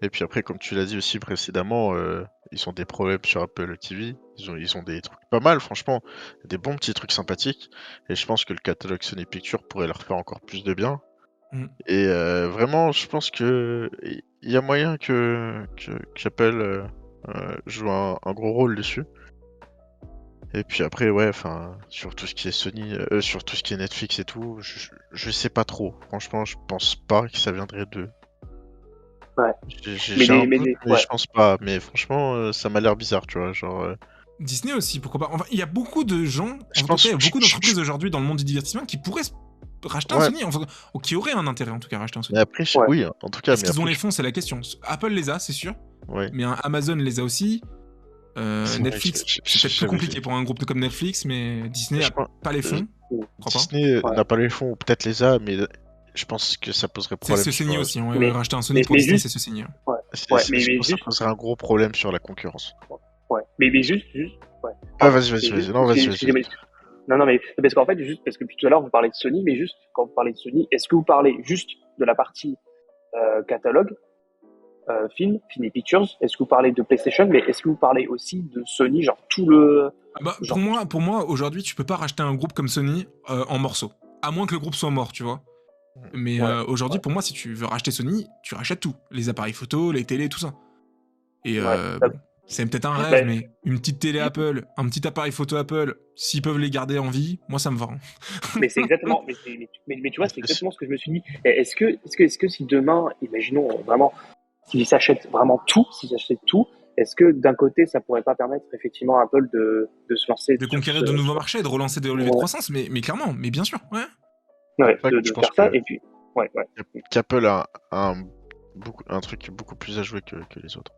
Et puis après, comme tu l'as dit aussi précédemment, ils ont des problèmes sur Apple TV. Ils ont des trucs pas mal, franchement, des bons petits trucs sympathiques. Et je pense que le catalogue Sony Pictures pourrait leur faire encore plus de bien. Et vraiment, je pense que il y a moyen qu'Apple joue un gros rôle dessus. Et puis après, ouais, sur tout ce qui est Sony, sur tout ce qui est Netflix et tout, je sais pas trop. Franchement, je pense pas que ça viendrait d'eux. Ouais. J'ai un doute, mais je pense pas. Mais franchement, ça m'a l'air bizarre, tu vois, genre... Disney aussi, pourquoi pas. Enfin, il y a beaucoup de gens, il y a beaucoup d'entreprises aujourd'hui dans le monde du divertissement qui pourraient racheter un Sony, ou qui auraient un intérêt en tout cas à racheter un Sony. Mais après, oui, en tout cas. Est-ce qu'ils ont les fonds, c'est la question. Apple les a, c'est sûr. Ouais. Mais Amazon les a aussi. Netflix, c'est peut-être plus compliqué pour un groupe comme Netflix, mais Disney n'a pas les fonds. Disney n'a pas les fonds, ou peut-être les a, mais je pense que ça poserait problème. C'est se saigner aussi, on va racheter un Sony pour Disney, c'est se saigner. Ça poserait un gros problème sur la concurrence. Ouais, mais juste. Ouais. Ah, vas-y. Non, vas-y. Non, mais parce qu'en fait, juste parce que tout à l'heure vous parlez de Sony, mais juste quand vous parlez de Sony, est-ce que vous parlez juste de la partie catalogue, film et pictures? Est-ce que vous parlez de PlayStation, mais est-ce que vous parlez aussi de Sony, genre tout le... Pour moi, aujourd'hui, tu peux pas racheter un groupe comme Sony en morceaux, à moins que le groupe soit mort, tu vois. Mais aujourd'hui, pour moi, si tu veux racheter Sony, tu rachètes tout, les appareils photo, les télés, tout ça. Et c'est peut-être un rêve, mais une petite télé Apple, un petit appareil photo Apple, s'ils peuvent les garder en vie, moi ça me va. Mais c'est exactement, mais tu vois, c'est exactement ce que je me suis dit. Est-ce que si demain, imaginons vraiment, s'ils s'achètent vraiment tout, est-ce que d'un côté, ça pourrait pas permettre effectivement à Apple de se lancer, de conquérir de nouveaux marchés, de relancer des relevés de croissance, mais clairement, mais bien sûr, de faire ça, et puis qu'Apple a un truc beaucoup plus à jouer que les autres.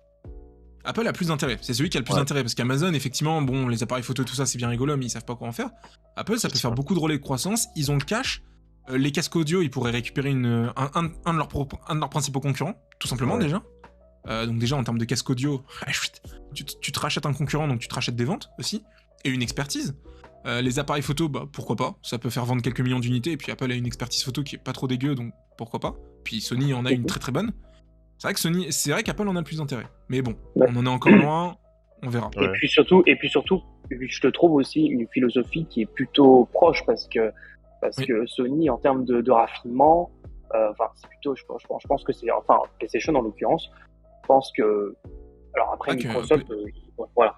Apple a plus d'intérêt, c'est celui qui a le plus d'intérêt, parce qu'Amazon, effectivement, bon, les appareils photo, tout ça, c'est bien rigolo, mais ils savent pas quoi en faire. Apple, ça peut faire beaucoup de relais de croissance, ils ont le cash, les casques audio, ils pourraient récupérer un de leurs principaux concurrents, tout simplement déjà. Donc déjà, en termes de casque audio, tu te rachètes un concurrent, donc tu te rachètes des ventes aussi, et une expertise. Les appareils photo, pourquoi pas, ça peut faire vendre quelques millions d'unités, et puis Apple a une expertise photo qui est pas trop dégueu, donc pourquoi pas. Puis Sony en a une très très bonne. C'est vrai qu'Apple en a le plus d'intérêt. Mais bon, on en est encore loin, on verra. Et puis surtout, je te trouve aussi une philosophie qui est plutôt proche parce que Sony, en termes de raffinement, c'est plutôt, je pense que c'est, PlayStation en l'occurrence, je pense que, alors après Microsoft, voilà,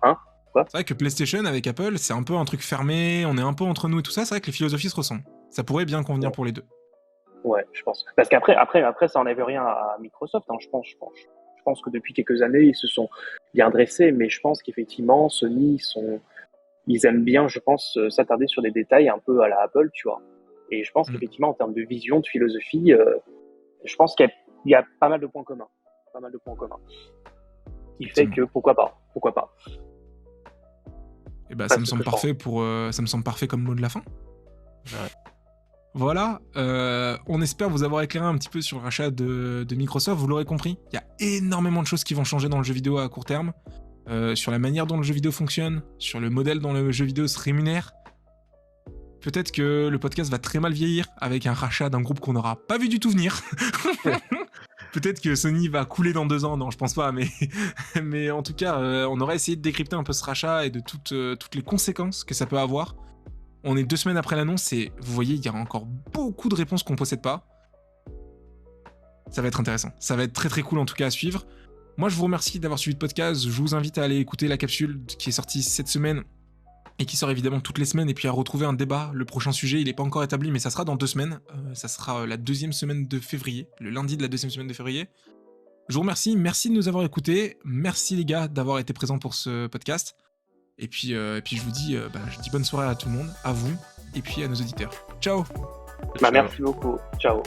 c'est vrai que PlayStation avec Apple, c'est un peu un truc fermé, on est un peu entre nous et tout ça, c'est vrai que les philosophies se ressemblent. Ça pourrait bien convenir pour les deux. Ouais, je pense. Parce qu'après, ça enlève rien à Microsoft, je pense. Je pense que depuis quelques années, ils se sont bien dressés, mais je pense qu'effectivement, Sony, ils aiment bien, je pense, s'attarder sur des détails un peu à la Apple, tu vois. Et je pense qu'effectivement, en termes de vision, de philosophie, je pense qu'il y a pas mal de points communs. Qui fait que pourquoi pas. Et bah, ça me semble parfait ça me semble parfait comme mot de la fin. Ouais. Voilà, on espère vous avoir éclairé un petit peu sur le rachat de Microsoft. Vous l'aurez compris, il y a énormément de choses qui vont changer dans le jeu vidéo à court terme, sur la manière dont le jeu vidéo fonctionne, sur le modèle dont le jeu vidéo se rémunère. Peut-être que le podcast va très mal vieillir avec un rachat d'un groupe qu'on n'aura pas vu du tout venir. Peut-être que Sony va couler dans 2 ans, non, je pense pas, mais en tout cas, on aurait essayé de décrypter un peu ce rachat et de toutes les conséquences que ça peut avoir. On est 2 semaines après l'annonce et vous voyez, il y a encore beaucoup de réponses qu'on possède pas. Ça va être intéressant. Ça va être très très cool en tout cas à suivre. Moi, je vous remercie d'avoir suivi le podcast. Je vous invite à aller écouter la capsule qui est sortie cette semaine et qui sort évidemment toutes les semaines, et puis à retrouver un débat. Le prochain sujet, il n'est pas encore établi, mais ça sera dans 2 semaines. Ça sera la 2e semaine de février, le lundi de la 2e semaine de février. Je vous remercie. Merci de nous avoir écoutés. Merci les gars d'avoir été présents pour ce podcast. Et puis je vous dis, je dis bonne soirée à tout le monde, à vous, et puis à nos auditeurs. Ciao. Merci beaucoup. Ciao.